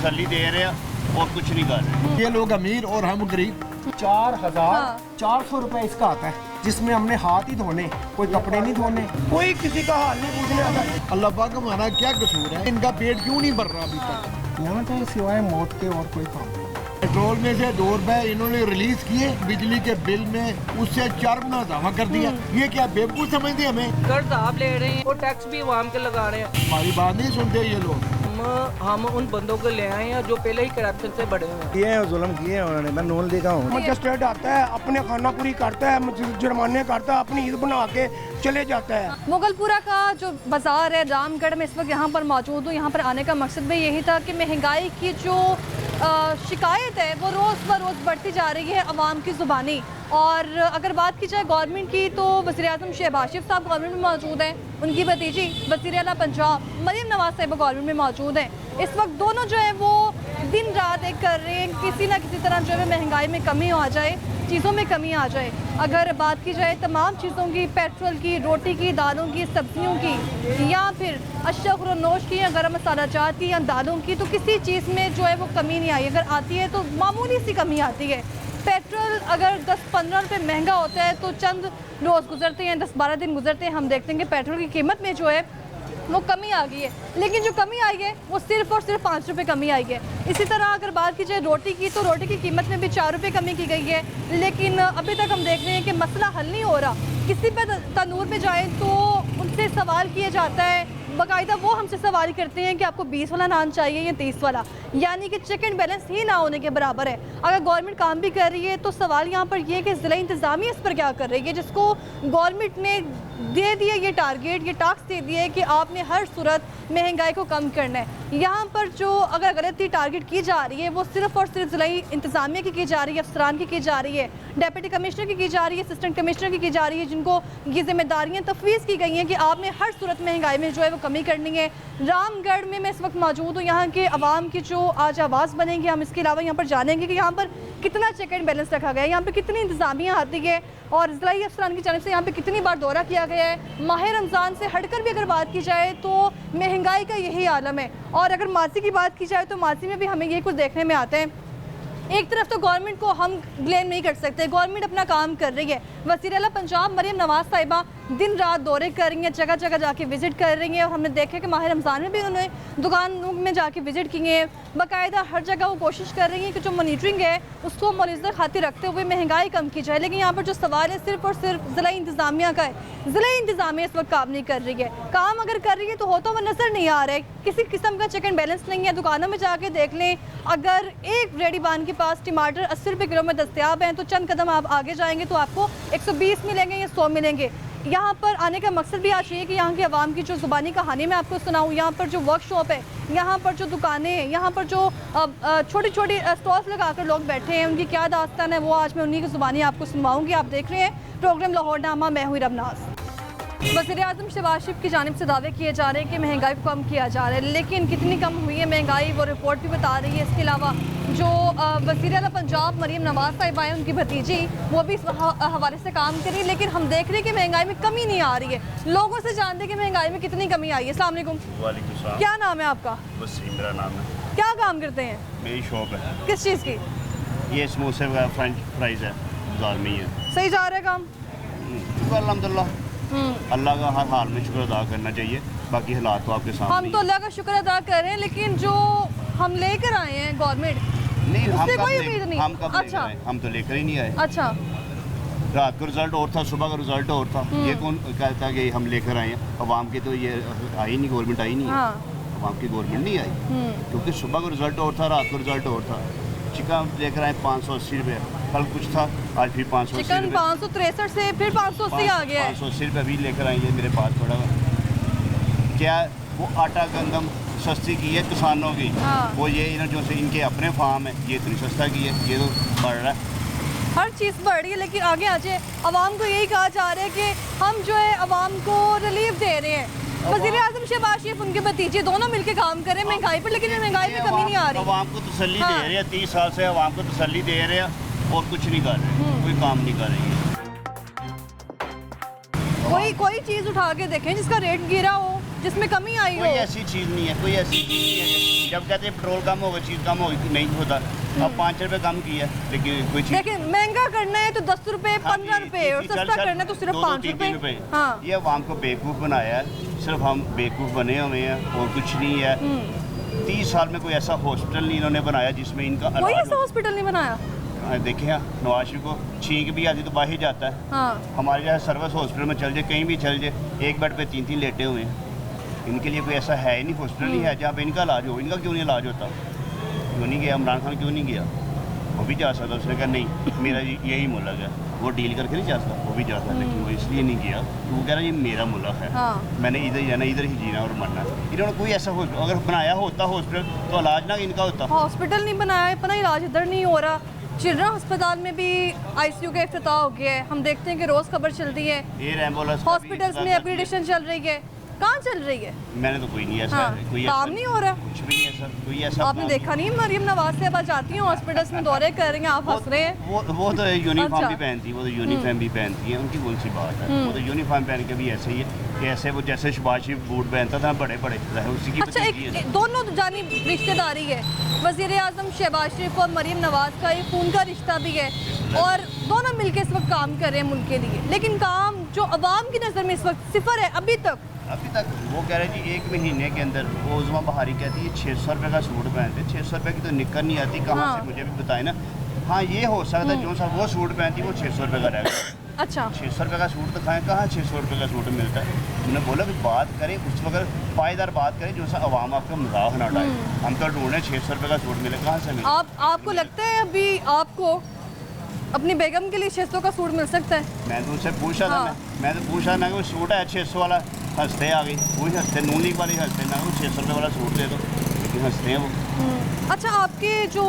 तसल्ली दे रहे हैं और कुछ नहीं कर रहे। ये लोग अमीर और हम गरीब। 4,400 रुपए इसका आता है, जिसमें हमने हाथ ही धोने, कोई कपड़े नहीं धोने, कोई किसी का हाल नहीं पूछने आता। अल्लाह पाक हमारा क्या कसूर है, इनका पेट क्यों नहीं भर रहा अभी तक? यहाँ तो सिवाय मौत के और कोई काम नहीं। पेट्रोल में से 2 रुपए इन्होंने रिलीज किए, बिजली के बिल में उससे 4 गुना इजाफा कर दिया। ये क्या बेवकूफ समझते हमें? कर्ज आप ले रहे हैं और टैक्स भी आवाम के लगा रहे हैं। हमारी बात नहीं सुनते ये लोग। हम उन बंदों को ले आए हैं जो पहले ही करप्शन से बड़े हुए हैं। किए जुल्म किए उन्होंने, मैं नून देखा हूँ। मजिस्ट्रेट आता है, अपने खाना पूरी करता है, जुर्माने करता है, अपनी ईद बना के चले जाता है। मुगलपुरा का जो बाजार है रामगढ़ में, इस वक्त यहाँ पर मौजूद हूँ। यहाँ पर आने का मकसद भी यही था कि महंगाई की जो शिकायत है वो रोज़ ब रोज़ बढ़ती जा रही है अवाम की ज़ुबानी। और अगर बात की जाए गवर्नमेंट की तो वज़ीर-ए-आज़म शहबाज शरीफ साहब गवर्नमेंट में मौजूद हैं, उनकी भतीजी वज़ीर आला पंजाब मरीम नवाज़ साहिबा गवर्नमेंट में मौजूद हैं। इस वक्त दोनों जो है वो दिन रात एक कर रहे हैं, किसी ना किसी तरह जो है महंगाई में कमी आ जाए, चीज़ों में कमी आ जाए। अगर बात की जाए तमाम चीज़ों की, पेट्रोल की, रोटी की, दालों की, सब्जियों की, या फिर अशरफ और नोश की, या गरम मसाला चाट की, या दालों की, तो किसी चीज़ में जो है वो कमी नहीं आई। अगर आती है तो मामूली सी कमी आती है। पेट्रोल अगर 10-15 रुपये महंगा होता है तो चंद रोज़ गुजरते हैं, 10-12 दिन गुजरते हैं, हम देखते हैं कि पेट्रोल की कीमत में जो है वो कमी आ गई है। लेकिन जो कमी आई है वो सिर्फ और सिर्फ 5 रुपये कमी आई है। इसी तरह अगर बात की जाए रोटी की तो रोटी की कीमत में भी 4 रुपये कमी की गई है। लेकिन अभी तक हम देख रहे हैं कि मसला हल नहीं हो रहा। किसी पे तंदूर में जाएँ तो उनसे सवाल किया जाता है, बाकायदा वो हमसे सवाल करते हैं कि आपको 20 वाला नान चाहिए या 30 वाला, यानी कि चेक एंड बैलेंस ही ना होने के बराबर है। अगर गवर्नमेंट काम भी कर रही है तो सवाल यहाँ पर ये है कि ज़िला इंतज़ामिया इस पर क्या कर रही है, जिसको गवर्नमेंट ने दे दिया ये टारगेट, ये टास्क दे दिया है कि आपने हर सूरत महंगाई को कम करना है। यहाँ पर जो अगर गलती टारगेट की जा रही है वो सिर्फ और सिर्फ ज़िला इंतज़ामिया की जा रही है, अफसरान की जा रही है, डिप्टी कमिश्नर की जा रही है, असिस्टेंट कमिश्नर की जा रही है, जिनको ये जिम्मेदारियाँ तफवीज़ की गई हैं कि आपने हर सूरत महंगाई में जो है वो कमी करनी है। रामगढ़ में मैं इस वक्त मौजूद हूँ। यहाँ के अवाम की जो आज आवाज़ बनेंगे, हम इसके अलावा यहाँ पर जानेंगे कि यहाँ पर कितना चेक एंड बैलेंस रखा गया है, यहाँ पर कितनी इंतज़ामिया आती है और ज़िलाई अफसरान की जानिब से यहाँ पे कितनी बार दौरा किया गया है। माह रमज़ान से हटकर भी अगर बात की जाए तो महंगाई का यही आलम है। और अगर माजी की बात की जाए तो माजी में भी हमें ये कुछ देखने में आता है। एक तरफ तो गवर्नमेंट को हम ब्लेम नहीं कर सकते, गवर्नमेंट अपना काम कर रही है। वज़ीर आला पंजाब मरीम नवाज़ साहिबा दिन रात दौरे कर रही हैं, जगह जगह जाके विज़िट कर रही हैं। और हमने देखा कि माह रमज़ान में भी उन्होंने दुकानों में जाके विज़िट किए हैं। बाकायदा हर जगह वो कोशिश कर रही हैं कि जो मॉनिटरिंग है उसको मौजूदा खातिर रखते हुए महंगाई कम की जाए। लेकिन यहाँ पर जो सवाल है सिर्फ और सिर्फ ज़िला इंतज़ामिया का है। ज़िला इंतज़ामिया इस वक्त काम नहीं कर रही है। काम अगर कर रही है तो होता हुआ नज़र नहीं आ रहा है, किसी किस्म का चेक एंड बैलेंस नहीं है। दुकानों में जाके देख लें, अगर एक रेडी बान के पास टमाटर 80 रुपये किलो में दस्तियाब हैं तो चंद कदम आप आगे जाएंगे तो आपको 120 मिलेंगे या 100 मिलेंगे। यहाँ पर आने का मकसद भी आज ये कि यहाँ के अवाम की जो ज़ुबानी कहानी मैं आपको सुनाऊँ। यहाँ पर जो वर्कशॉप है, यहाँ पर जो दुकानें हैं, यहाँ पर जो छोटी छोटी स्टॉल्स लगाकर लोग बैठे हैं, उनकी क्या दास्तान है वो आज मैं उन्हीं की ज़ुबानी आपको सुनवाऊँगी। आप देख रहे हैं प्रोग्राम लाहौरनामा, मैं हुई रबनाज। वज़ीर-ए-आज़म शहबाज शरीफ की जानिब से दावे किए जा रहे हैं कि महंगाई को कम किया जा रहा है, लेकिन कितनी कम हुई है महंगाई वो रिपोर्ट भी बता रही है। इसके अलावा जो वज़ीर आला पंजाब मरीम नवाज़ साहिबा हैं, उनकी भतीजी, वो भी इस हवाले से काम कर रही है। लेकिन हम देख रहे हैं कि महंगाई में कमी नहीं आ रही है। लोगों से जानते हैं कि महंगाई में कितनी कमी आई है। अस्सलाम वालेकुम। वालेकुम सलाम। क्या नाम है आपका? वसीम मेरा नाम है। क्या काम करते हैं? मेरी शॉप है। किस चीज़ की? ये समोसे वगैरह फ्रेंच फ्राइज है, बाजार में ही है। सही जा रहा है काम? अल्हम्दुलिल्लाह, अल्लाह का हर हाल में शुक्र अदा करना चाहिए। बाकी हालात तो आपके सामने। हम तो अल्लाह का शुक्र अदा कर रहे हैं, लेकिन जो हम लेकर आए हैं गवर्नमेंट, नहीं, उससे कोई उम्मीद नहीं। हम कब अच्छा, हम तो लेकर ही नहीं आए। अच्छा, रात को रिजल्ट और था, सुबह का रिजल्ट और था। ये कौन कहता कि हम लेकर आए हैं? अवाम के तो ये आई नहीं, गवर्नमेंट आई नहीं है। हाँ। अवाम की गवर्नमेंट नहीं आई, क्योंकि सुबह का रिजल्ट और था, रात को रिजल्ट और था। चिकन लेकर आए 580 रुपये, कल कुछ था, आज फिर 580 चिकन 563 से फिर 580 आ गया है। 580 रुपये अभी लेकर आएंगे मेरे पास पड़ा हुआ। क्या वो आटा गंदम सस्ती की है किसानों की, हाँ। वो ये इन जो से इनके अपने फार्म है, ये इतनी सस्ता की है, ये तो बढ़ रहा है। हर चीज़ बढ़ रही है, लेकिन आगे आ जाए अवाम को यही कहा जा रहा है कि हम जो है अवाम को रिलीफ दे रहे हैं। वज़ीर-ए-आज़म शहबाज शरीफ, उनके भतीजे दोनों मिलकर काम कर रहे हैं महंगाई पर, लेकिन महंगाई में कमी नहीं आ रही। अवाम को तसल्ली हाँ। दे रहे हैं, 30 साल से अवाम को तसल्ली दे रहे हैं और कुछ नहीं कर रहे, कोई काम नहीं कर रही है। कोई चीज़ उठा के देखें जिसका रेट गिरा हो, जिसमें कमी आई कोई हो? ऐसी चीज़ नहीं है, कोई ऐसी चीज़ नहीं है कि जब कहते हैं पेट्रोल कम होगा, चीज़ कम होगी, नहीं होता। अब 5 रुपये कम किया, लेकिन कोई चीज़ लेकिन महंगा करना है तो 10 रुपए, 15 रुपए, और सस्ता करना है तो सिर्फ 5 रुपए। हाँ, ये अवाम को बेवकूफ़ बनाया है, सिर्फ हम बेवकूफ़ बने हुए हैं और कुछ नहीं है। 30 साल में कोई ऐसा हॉस्पिटल नहीं इन्होंने बनाया जिसमें इनका कोई इलाज ऐसा हो। हॉस्पिटल नहीं बनाया। देखें नवाज शरीफ को छींक भी आती तो बाहर जाता है। हाँ, हमारे यहाँ सर्विस हॉस्पिटल में चल जाए, कहीं भी चल जाए, एक बेड पे 3-3 लेटे हुए हैं। इनके लिए कोई ऐसा है ही नहीं, हॉस्पिटल नहीं है जहाँ पे इनका इलाज हो। इनका क्यों नहीं इलाज होता? क्यों नहीं गया इमरान खान, क्यों नहीं गया? वो भी जा सकता, उसने कहा नहीं मेरा यही मुल्क है, वो डील करके नहीं जा सकता, वो भी जा सकता, लेकिन वो इसलिए नहीं गया तो वो कह रहा है ये मेरा मुल्क है। हाँ। मैंने इधर ही जाना, इधर ही जीना और मरना। इन्होंने कोई ऐसा अगर बनाया होता हॉस्पिटल तो इलाज ना इनका होता। हॉस्पिटल नहीं बनाया, अपना इलाज इधर नहीं हो रहा। चिल्ड्रन अस्पताल में भी आईसीयू का इफ्तिताह हो गया है, हम देखते हैं कि रोज़ खबर चलती है। एयर एम्बुलेंस हॉस्पिटल्स में अपग्रेडेशन चल रही है, कहाँ चल रही है? मैंने तो कोई नहीं ऐसा हाँ, कोई काम ऐसा नहीं हो रहा। कुछ भी नहीं ऐसा, कोई ऐसा आपने देखा नहीं मरियम नवाज साहब आज जाती हैं हॉस्पिटल्स में, दौरे कर रही हैं, आप हंस रहे हैं। वो तो यूनिफॉर्म अच्छा। भी पहनती है, वो तो यूनिफॉर्म भी पहनती है, उनकी कौन सी बात है। वो तो यूनिफॉर्म पहन के भी ऐसे ही है कि ऐसे वो जैसे शहबाज शरीफ बूट पहनता था बड़े बड़े, उसी की अच्छा, भतीजी है। एक दोनों जानिब रिश्तेदारी है। वज़ीर आज़म शहबाज शरीफ और मरियम नवाज का एक खून का रिश्ता भी है, और दोनों मिलकर इस वक्त काम कर रहे हैं मुल्क के लिए, लेकिन काम जो अवाम की नज़र में इस वक्त सिफर है अभी तक। वो कह रहे जी 1 महीने के अंदर, वो उज़मा बहारी कहती है 600 रुपये का सूट पहनते, 600 रुपये की तो निकल नहीं आती कहाँ हाँ। से, मुझे भी बताए ना। हाँ, ये हो सकता है जो सा वो सूट पहनती वो 600 रुपये का रहेगा। अच्छा, 600 रुपये का सूट दिखाएं, कहाँ 600 रुपये का सूट मिलता है? मैंने बोला कि बात करें उस वक्त पायदार बात करें जो सा अवाम आपका मजाक ना उठाए। हम तो ढूंढे 600 रुपये का सूट मिले, कहाँ से मिले? आपको लगता है अभी आपको अपनी बेगम के लिए 600 का सूट मिल सकता है? मैं तो उनसे पूछा था, हाँ। मैं तो पूछा ना कि वो सूट है 600 वाला, हंसते आ गई, वही हंसते, नून लीग वाली हंसते ना, वो 600 रुपये वाला सूट दे दो, लेकिन हंसते हैं वो। अच्छा, आपके जो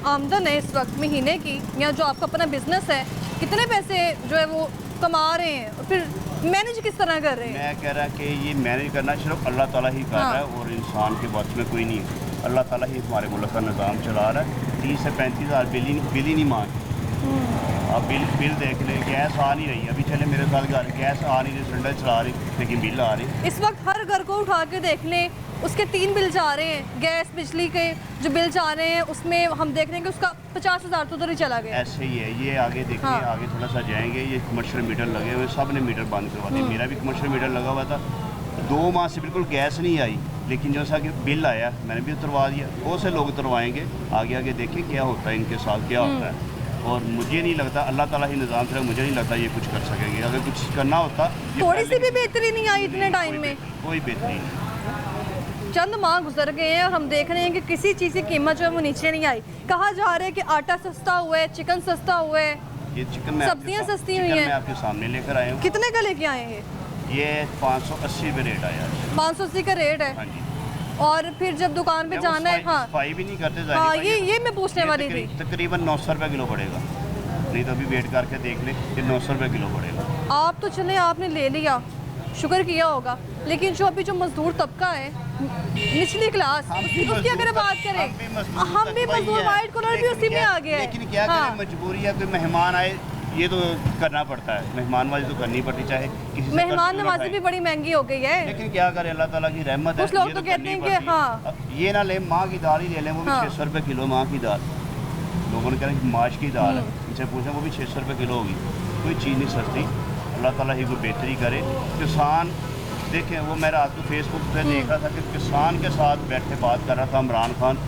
आमदन है इस वक्त महीने की, या जो आपका अपना बिजनेस है, कितने पैसे जो है वो कमा रहे हैं, और फिर मैनेज किस तरह कर रहे हैं? मैं कह रहा कि ये मैनेज करना सिर्फ अल्लाह ताला ही कर रहा है, और इंसान के बस में कोई नहीं है। अल्लाह ताला ही हमारे मुल्क का निज़ाम चला रहा है। 30 से 35 हज़ार बिल ही नहीं मांग। अब बिल देख ले, गैस आ नहीं रही, अभी चले मेरे साथ घर गैस आ नहीं रही, सिलेंडर चला रही, लेकिन बिल आ रही। इस वक्त हर घर को उठा के देख लें, उसके 3 बिल जा रहे हैं। गैस बिजली के जो बिल जा रहे हैं उसमें हम देख रहे हैं कि उसका 50 हज़ार तो उधर ही चला गया। ऐसे ही है ये, आगे देखिए। हाँ। आगे थोड़ा सा जाएंगे, ये कमर्शियल मीटर लगे हुए, सब ने मीटर बंद करवा दिए। मेरा भी कमर्शियल मीटर लगा हुआ था, 2 माह से बिल्कुल गैस नहीं आई, लेकिन जैसा कि बिल आया मैंने भी उतरवा दिया। बहुत से लोग उतरवाएंगे, आगे आगे देखें क्या होता है इनके साथ, क्या होता है। और मुझे नहीं लगता, अल्लाह ताला ही निज़ाम से, मुझे नहीं लगता ये कुछ कर सकेंगे। अगर कुछ करना होता, थोड़ी सी भी बेहतरी नहीं आई इतने टाइम में। कोई बेहतरी नहीं। चंद माह गुजर गए हैं और हम देख रहे हैं कि किसी चीज़ की कीमत जो है वो नीचे नहीं आई। कहा जा रहा है कि आटा सस्ता हुआ है, चिकन सस्ता हुआ है, ये चिकन में सब्जियां सस्ती हुई चिकन हैं। मैं आपके सामने लेकर आया हूँ। कितने का लेके आए हैं? ये 580 रुपये रेट आया है। 580 का रेट है। हाँ जी। और फिर जब दुकान पे जाना है, हाँ सफाई भी नहीं करते, हाँ, ये मैं पूछने वाली थी। तकरीबन 900 रुपये किलो पड़ेगा, नहीं तो अभी वेट करके देख ले, ये 900 रुपये किलो पड़ेगा। आप तो चले, आपने ले लिया, शुक्र किया होगा, लेकिन जो अभी जो मजदूर तबका है, निचली क्लास, उसकी अगर बात करें, हम भी मजदूर, वाइट कॉलर भी उसी में आ गया है। लेकिन क्या करें, मजबूरी है, कोई मेहमान आए ये तो करना पड़ता है, मेहमानबाजी तो करनी पड़ती, चाहे किसी से मेहमान नवाजी भी बड़ी महंगी हो गई है। लेकिन क्या करें, अल्लाह ताला की रहमत है। कुछ लोग ये तो कहते करनी हैं कि पड़ती है। हाँ। अब ये ना ले, माँ की दाल ही ले लें, वो भी हाँ। 600 रुपये किलो माँ की दाल। लोगों ने कहा कि माश की दाल है, इनसे पूछें वो भी 600 रुपये किलो होगी। कोई चीज़ नहीं सस्ती, अल्लाह ताला ही कोई बेहतरी करे। किसान देखें, वो मैं रात को फेसबुक पे देख रहा था कि किसान के साथ बैठे बात कर रहा था इमरान खान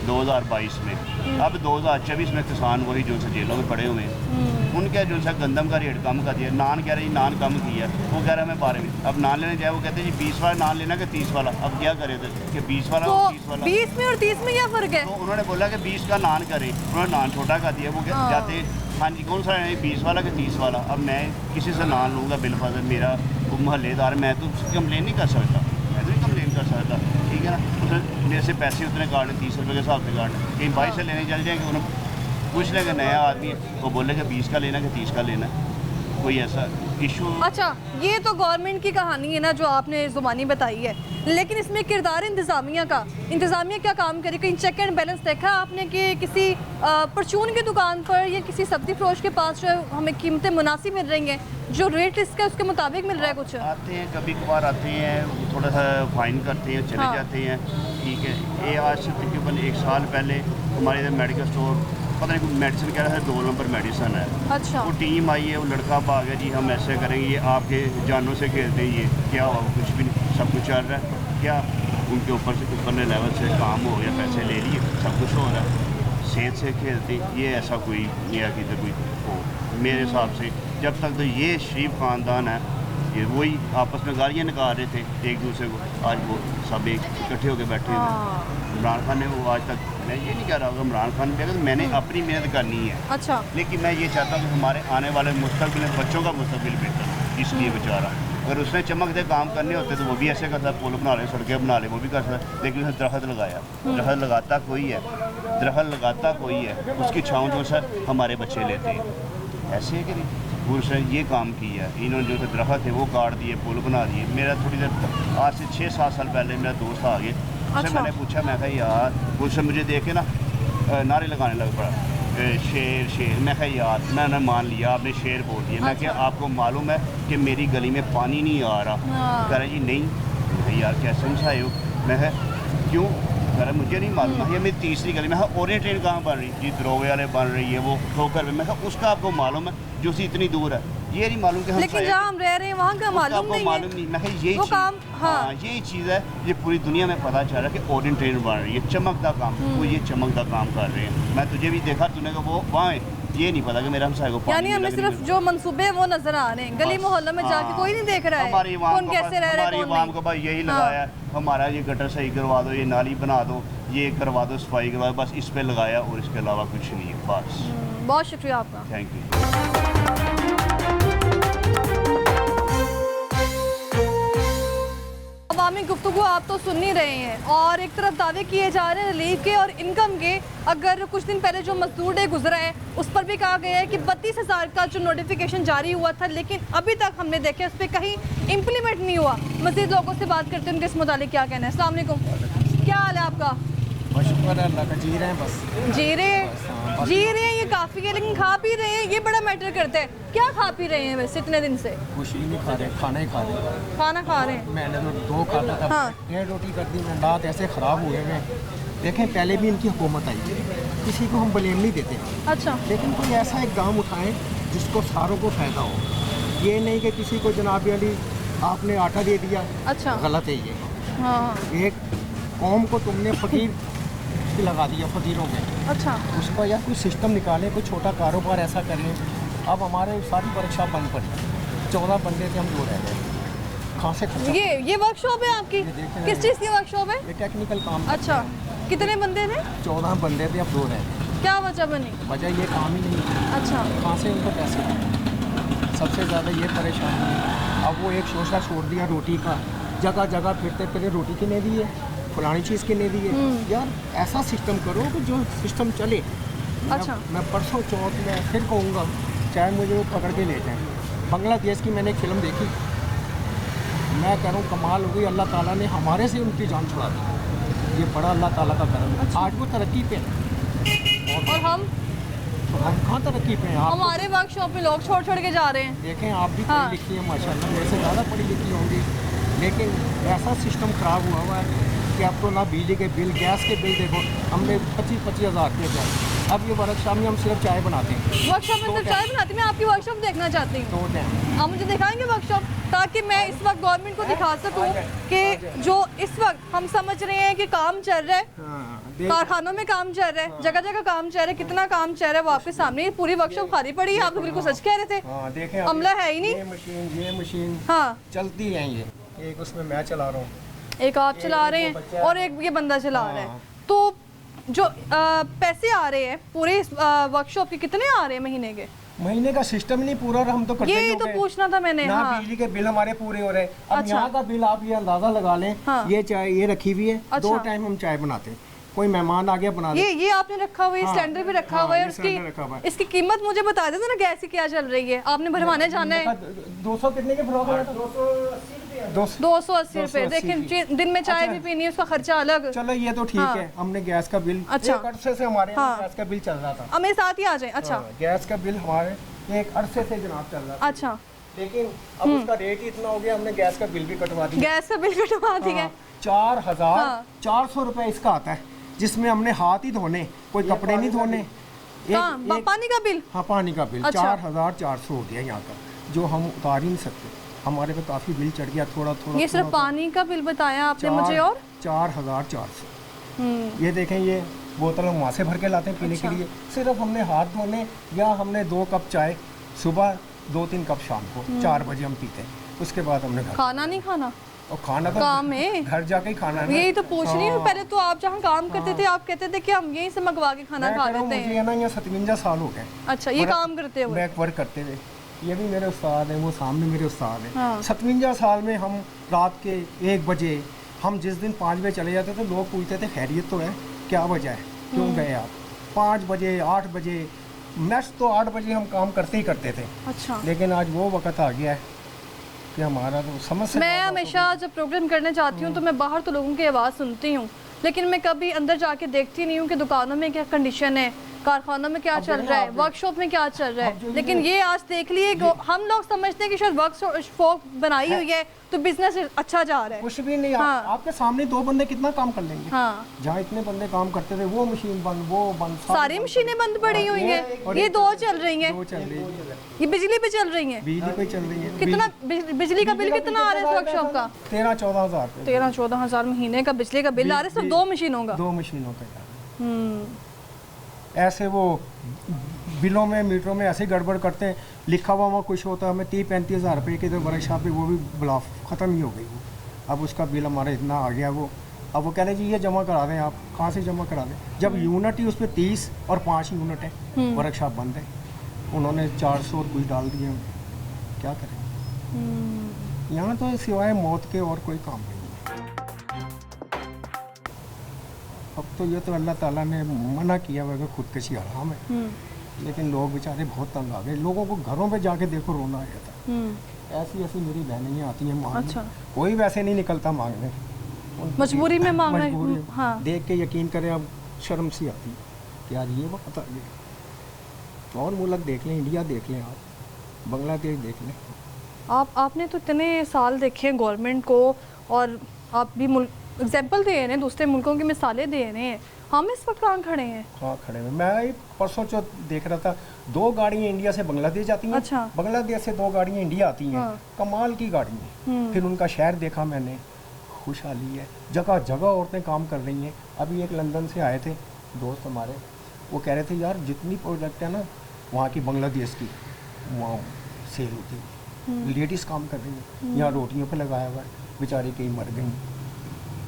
2022 में। अब 2024 में किसान वही जो से जेलों में पड़े हुए हैं। उनके जो सा गंदम का रेट कम कर दिया, नान कह रहे जी नान कम किया, वो कह रहा है मैं 12 अब नान लेने जाए, वो कहते हैं जी 20 वाला नान लेना कि 30 वाला। अब क्या करे थे कि 20 वाला तो और 30 वाला। 20 में और 30 में क्या फ़र्क है? तो उन्होंने बोला कि 20 का नान करें, उन्होंने नान छोटा कर दिया। वो हाँ। जाते हाँ जी कौन सा है, 20 वाला कि 30 वाला। अब मैं किसी से नान लूँगा बिल फजल, मेरा वो मोहल्लेदार, मैं तो उसकी कंप्लेन नहीं कर सकता, मैं तो नहीं कंप्लेन कर सकता, ठीक है ना। उसने मेरे से पैसे उतने काटने, 30 रुपये के हिसाब से काटने, कहीं 22 से लेने चल जाएंगे, उन्हें पूछ लेंगे नया आदमी है, वो बोलेगा 20 का लेना कि 30 का लेना। कोई ऐसा इशू। अच्छा, ये तो गवर्नमेंट की कहानी है ना जो आपने ज़ुबानी बताई है, लेकिन इसमें किरदार इंतज़ामिया क्या काम करे? कहीं चेक एंड बैलेंस देखा आपने कि किसी परचून की दुकान पर या किसी सब्जी फरोश के पास जो है हमें कीमतें मुनासिब मिल रही हैं, जो रेट इसका उसके मुताबिक मिल रहा है? कुछ आते हैं, कभी कभार आते हैं, थोड़ा सा फाइन करते हैं, चले जाते हैं, ठीक है। ये आज से तकरीबन 1 साल पहले हमारे इधर मेडिकल स्टोर, पता नहीं कोई मेडिसिन कह रहा है, 2 नंबर मेडिसिन है। अच्छा, वो टीम आई है, वो लड़का भाग गया जी, हम ऐसे करेंगे, ये आपके जानों से खेलते हैं, ये क्या हुआ? कुछ भी नहीं, सब कुछ चल रहा है। क्या उनके ऊपर से ऊपरले लेवल से काम हो गया, पैसे ले लिए, सब कुछ हो रहा है, सेहत से खेलते, ये ऐसा कोई नहीं है कि इधर कोई हो। मेरे हिसाब से जब तक तो ये शरीफ ख़ानदान है, ये वही आपस में गालियाँ निकाल रहे थे एक दूसरे को, आज वो सब एक इकट्ठे होकर बैठे हुए। इमरान खान ने वो आज तक, मैं ये नहीं कह रहा हूँ इमरान खान भी, अगर मैंने अपनी मेहनत करनी है, अच्छा, लेकिन मैं ये चाहता हूँ कि हमारे आने वाले मुस्तकबिल बच्चों का मुस्तकबिल बेहतर हो, इसलिए बेचारा। अगर उसने चमकते काम करने होते तो वो भी ऐसे करता, पुल बना ले, सड़कें बना ले, वो भी कर सकता, लेकिन उसने दरख्त लगाया। दरख्त लगाता कोई है, दरख्त लगाता कोई है, उसकी छाँव जो सर हमारे बच्चे लेते हैं, ऐसे है कि नहीं? उसने ये काम किया, इन्होंने जो दरख्त है वो काट दिए, पुल बना दिए। मेरा थोड़ी देर आज से 6-7 साल पहले मेरा दोस्त आ गया, उससे मैंने पूछा, मैं कहा यार, उससे मुझे देख के ना नारे लगाने लग पड़ा, शेर शेर। मैं कहा यार, मैंने मान लिया आपने शेर बोल दिया। मैं क्या आपको मालूम है कि मेरी गली में पानी नहीं आ रहा? कह रहे जी नहीं। मैं यार कैसे समझाए हो? मैं क्यों? कह रहा मुझे नहीं मालूम है, ये मेरी तीसरी गली में। हाँ, ओरिएंट ट्रेन कहाँ बन रही जी? दरोगे वाले बन रही है, वो ठोकर में। मैं कहा उसका आपको मालूम है जो सी इतनी दूर है? ये नहीं मालूम कि हम, लेकिन जहाँ हम रह रहे हैं वहाँ का मालूम नहीं है। मालूम नहीं। मैं यही वो काम, हाँ, यही चीज़ है, ये पूरी दुनिया में पता चल रहा है कि ओरिएंट ट्रेन बन रही है, चमकदा काम। वो ये चमकदा काम कर रहे हैं। मैं तुझे भी देखा, तूने कहा वो वहाँ है, ये नहीं पता कि मेरा हमसाये को पानी यानी हमें सिर्फ जो मंसूबे हैं वो नजर आ रहे हैं, गली मोहल्ले में जाके कोई नहीं देख रहा है कौन कैसे रह रहा है, कौन नहीं। को भाई यही लगाया है, हमारा ये गटर सही करवा दो, ये नाली बना दो, ये करवा दो, सफाई करवा दो, बस इस पे लगाया और इसके अलावा कुछ नहीं है, बस। बहुत शुक्रिया आपका, थैंक यू। अवामी गुफ्तगू आप तो सुन ही रहे हैं, और एक तरफ दावे किए जा रहे हैं रिलीफ के और इनकम के। अगर कुछ दिन पहले जो मजदूर डे गुजरा है उस पर भी कहा गया है कि 32,000 का जो नोटिफिकेशन जारी हुआ था, लेकिन अभी तक हमने देखा उस पर कहीं इम्प्लीमेंट नहीं हुआ। मज़ीद लोगों से बात करते हैं, उनके इस मुतालिक क्या कहना है। अस्सलाम वालेकुम, क्या हाल है आपका? शुक्र है अल्लाह का, जी रहे हैं बस। जी रहे हैं, ये काफ़ी है, लेकिन खा पी रहे हैं, ये बड़ा मैटर करता है। क्या खा पी रहे हैं वैसे इतने दिन से? कुछ ही नहीं खा रहे, खाना ही खा रहे। खाना खा रहे हैं? मैंने तो 2 खाता था, हाँ। 1.5 रोटी कर दी, मैं दांत ऐसे ख़राब हुए हैं। देखें, पहले भी इनकी हुकूमत आई, किसी को हम ब्लेम नहीं देते, अच्छा, लेकिन कोई ऐसा इक़दाम उठाएं जिसको सारों को फ़ायदा हो। ये नहीं कि किसी को जनाब अली आपने आटा दे दिया, अच्छा, गलत है ये। हाँ, एक कौम को तुमने फ़कीर लगा दिया, फ़कीरों में। अच्छा, उसको या कोई सिस्टम निकालें, कोई छोटा कारोबार ऐसा करें। अब हमारे सारी वर्कशॉप बंद पड़ी, 14 बंदे थे, हम 2 रह गए। कहाँ से खर्चा? ये वर्कशॉप है आपकी? किस चीज़ की वर्कशॉप है? ये टेक्निकल काम। अच्छा, कितने बंदे थे? 14 बंदे थे, अब 2 रह गए। क्या वजह बनी? वजह ये काम ही नहीं है। अच्छा, कहाँ से उनको पैसे आए? सबसे ज़्यादा ये परेशानी है। अब वो एक शोशा छोड़ दिया रोटी का, जगह जगह फिरते फिरते रोटी किने दी है, फलानी चीज़ किने दी है। यार ऐसा सिस्टम करो कि जो सिस्टम चले। अच्छा, मैं परसों चौथ में फिर कहूँगा, चाहे मुझे वो पकड़ के ले जाएँ। बांग्लादेश की मैंने एक फ़िल्म देखी, मैं कह रहा हूँ कमाल हो गई। अल्लाह ताला ने हमारे से उनकी जान छुड़ा दी, ये बड़ा अल्लाह ताला का करम है। अच्छा। आज वो तरक्की पे हैं और हम कहाँ तरक्की पे हैं? आप हमारे वर्कशॉप में लोग छोड़ छोड़ के जा रहे हैं। देखें, आप भी हाँ। पढ़ी लिखी हैं माशाल्लाह, मेरे से ज़्यादा पढ़ी लिखी होंगी, लेकिन ऐसा सिस्टम ख़राब हुआ है कि अब तो ना बिजली के बिल, गैस के बिल देखो, हमने 25-25 हज़ार रुपये दिए। अब ये वर्कशॉप में हम सिर्फ चाय बनाते हैं, वर्कशॉप में सिर्फ चाय बनाती। मैं आपकी वर्कशॉप देखना चाहती हूँ, 2 टाइम। आप मुझे दिखाएंगे वर्कशॉप, ताकि मैं इस वक्त गवर्नमेंट को दिखा सकूँ कि जो इस वक्त हम समझ रहे हैं कि काम चल रहा है, हाँ, कारखानों में काम चल रहा है, जगह जगह काम चल रहा है, कितना काम चल रहा है वो आपके सामने। पूरी वर्कशॉप खाली पड़ी है, आप तो बिल्कुल सच कह रहे थे। हाँ, देखें अमला है ही नहीं। ये मशीन हाँ, चलती है। ये एक उसमें मैं चला रहा हूँ, एक आप चला रहे हैं और एक ये बंदा चला रहा है। तो जो पैसे आ रहे हैं पूरे वर्कशॉप के, कितने आ रहे हैं महीने के? महीने का सिस्टम नहीं पूरा हम तो करते ही ये हो तो गए। पूछना था मैंने। ना हाँ, बिजली के बिल हमारे पूरे हो रहे हैं। अब अच्छा। यहाँ का बिल आप ये अंदाजा लगा लें। हाँ। ये चाय ये रखी हुई है, अच्छा। 2 टाइम हम चाय बनाते हैं, कोई मेहमान आ गया बना दे। ये आपने रखा हुआ है, हाँ, सिलेंडर भी रखा हुआ है, और ये सिलेंडर रखा हुआ है। इसकी कीमत मुझे बता देते ना गैस की क्या चल रही है, आपने भरवाने जाना है 200 कितने के फ्रॉक है? 280 रुपए। 280 देखें दिन में चाय भी पीनी है, उसका खर्चा अलग। चलो ये तो ठीक हाँ। है, हमने गैस का बिल अच्छा। एक अरसे से हमारे यहाँ हाँ। गैस का बिल चल रहा था। अब मेरे साथ ही आ जाए। अच्छा हाँ, गैस का बिल हमारे एक अरसे से जनाब चल रहा था, अच्छा, लेकिन अब उसका रेट ही इतना हो गया, हमने गैस का बिल भी कटवा दिया। गैस का बिल कटवा दिया। हाँ, 4,000 हाँ। 400 रुपए इसका आता है, जिसमें हमने हाथ ही धोने, कोई कपड़े नहीं धोने। पानी का बिल। हाँ, पानी का बिल अच्छा। 4,400 हो गया यहाँ का, जो हम उतार ही नहीं सकते। हमारे पे काफ़ी बिल चढ़ गया, थोड़ा थोड़ा। ये सिर्फ पानी का बिल बताया आपने मुझे, और 4,400। ये देखें, ये बोतल हम वहाँ से भर के लाते हैं पीने के लिए। सिर्फ हमने हाथ धोने, या हमने 2 कप चाय सुबह, 2-3 कप शाम को, 4 बजे हम पीते हैं। उसके बाद हमने घर खाना नहीं खाना, और खाना तो काम है। घर जाके ही खाना है ना। यही तो पूछ रही हूँ। हाँ। पहले तो आप जहाँ काम करते थे, आप कहते थे कि हम यहीं से मंगवा के खाना मैं खा कह रहा हूँ, लेते मुझे हैं। है ना, यहाँ 57 साल हो गए अच्छा, ये काम करते हुए। बैक वर्क करते हुए। ये भी मेरे उस्ताद हैं, वो सामने मेरे उस्ताद हैं। हाँ। 57 साल में हम रात के 1 बजे, हम जिस दिन 5 बजे चले जाते थे, लोग पूछते थे खैरियत तो है, क्या वजह है, क्यों गए आप? 5 बजे 8 बजे, मैक्स तो 8 बजे हम काम करते ही करते थे। अच्छा, लेकिन आज वो वक्त आ गया है कि हमारा तो समझ से मैं ज़्यादा हमेशा जब प्रोग्राम करने जाती हूँ तो मैं बाहर तो लोगों की आवाज़ सुनती हूँ, लेकिन मैं कभी अंदर जाके देखती नहीं हूँ कि दुकानों में क्या कंडीशन है, कारखानों में क्या चल रहा है, वर्कशॉप में क्या चल रहा है। लेकिन ये आज देख लिए, हम लोग समझते हैं कि शायद वर्कशॉप बनाई हुई है तो बिजनेस अच्छा जा रहा है। कुछ भी नहीं। हाँ। आपके सामने 2 बंदे कितना काम कर लेंगे? हाँ, जहाँ इतने बंदे काम करते थे, वो मशीन बंद, वो बंद, सारी मशीनें बंद पड़ी हुई हैं, ये 2 चल रही हैं, 2 चल रही है, ये बिजली पे चल रही हैं। बिजली पे चल रही है। कितना बिजली का बिल कितना आ रहा है इस वर्कशॉप का? 13-14 हज़ार 13-14 हज़ार महीने का बिजली का बिल आ रहा है, सिर्फ 2 मशीनों का। 2 मशीनों का यार। ऐसे वो बिलों में, मीटरों में ऐसे गड़बड़ करते हैं, लिखा हुआ वहाँ कुछ होता है, हमें 30-35 हज़ार रुपये की तो वर्कशॉप पे, वो भी ब्लॉफ ख़त्म ही हो गई वो। अब उसका बिल हमारा इतना आ गया वो, अब वो कह रहे जी ये जमा करा दें। आप कहाँ से जमा करा दें, जब यूनिट ही उस पर 30 और 5 यूनिट है, वर्कशॉप बंद है। उन्होंने 400 और कुछ डाल दिए, क्या करें? यहाँ तो सिवाय मौत के और कोई काम नहीं है। अब तो ये तो अल्लाह ताला ने मना किया हुआ है, खुदकशी हराम है, लेकिन लोग बेचारे बहुत तंग आ गए। लोगों को घरों पे जाके देखो, रोना आ जाता। ऐसी ऐसी मेरी बहनें आती हैं मांगने। अच्छा। कोई वैसे नहीं निकलता मांगने, मजबूरी में मांग रहे हैं। मजबूरी। हाँ, देख के यकीन करें, अब शर्म सी आती है कि यार ये वक्त आ गया। और मुल्क देख लें, इंडिया देख लें, आप बांग्लादेश देख लें। आपने तो इतने साल देखे हैं गवर्नमेंट को, और आप भी एग्जाम्पल दे रहे हैं, दूसरे मुल्कों की मिसालें दे रहे हैं। हम इस वक्त कहाँ खड़े हैं? हाँ, खड़े हुए। मैं परसों चौथ देख रहा था, 2 गाड़ियाँ इंडिया से बांग्लादेश जाती हैं। अच्छा। बांग्लादेश से 2 गाड़ियाँ इंडिया आती हैं। हाँ। कमाल की गाड़ी है। फिर उनका शहर देखा मैंने, खुशहाली है, जगह जगह औरतें काम कर रही हैं। अभी एक लंदन से आए थे दोस्त हमारे, वो कह रहे थे यार जितनी प्रोडक्ट है ना वहाँ की बांग्लादेश की, वहाँ सेल होती है, लेडीज़ काम कर रही हैं। यहाँ रोटियों पे लगाया हुआ है, बेचारी कहीं मर गई।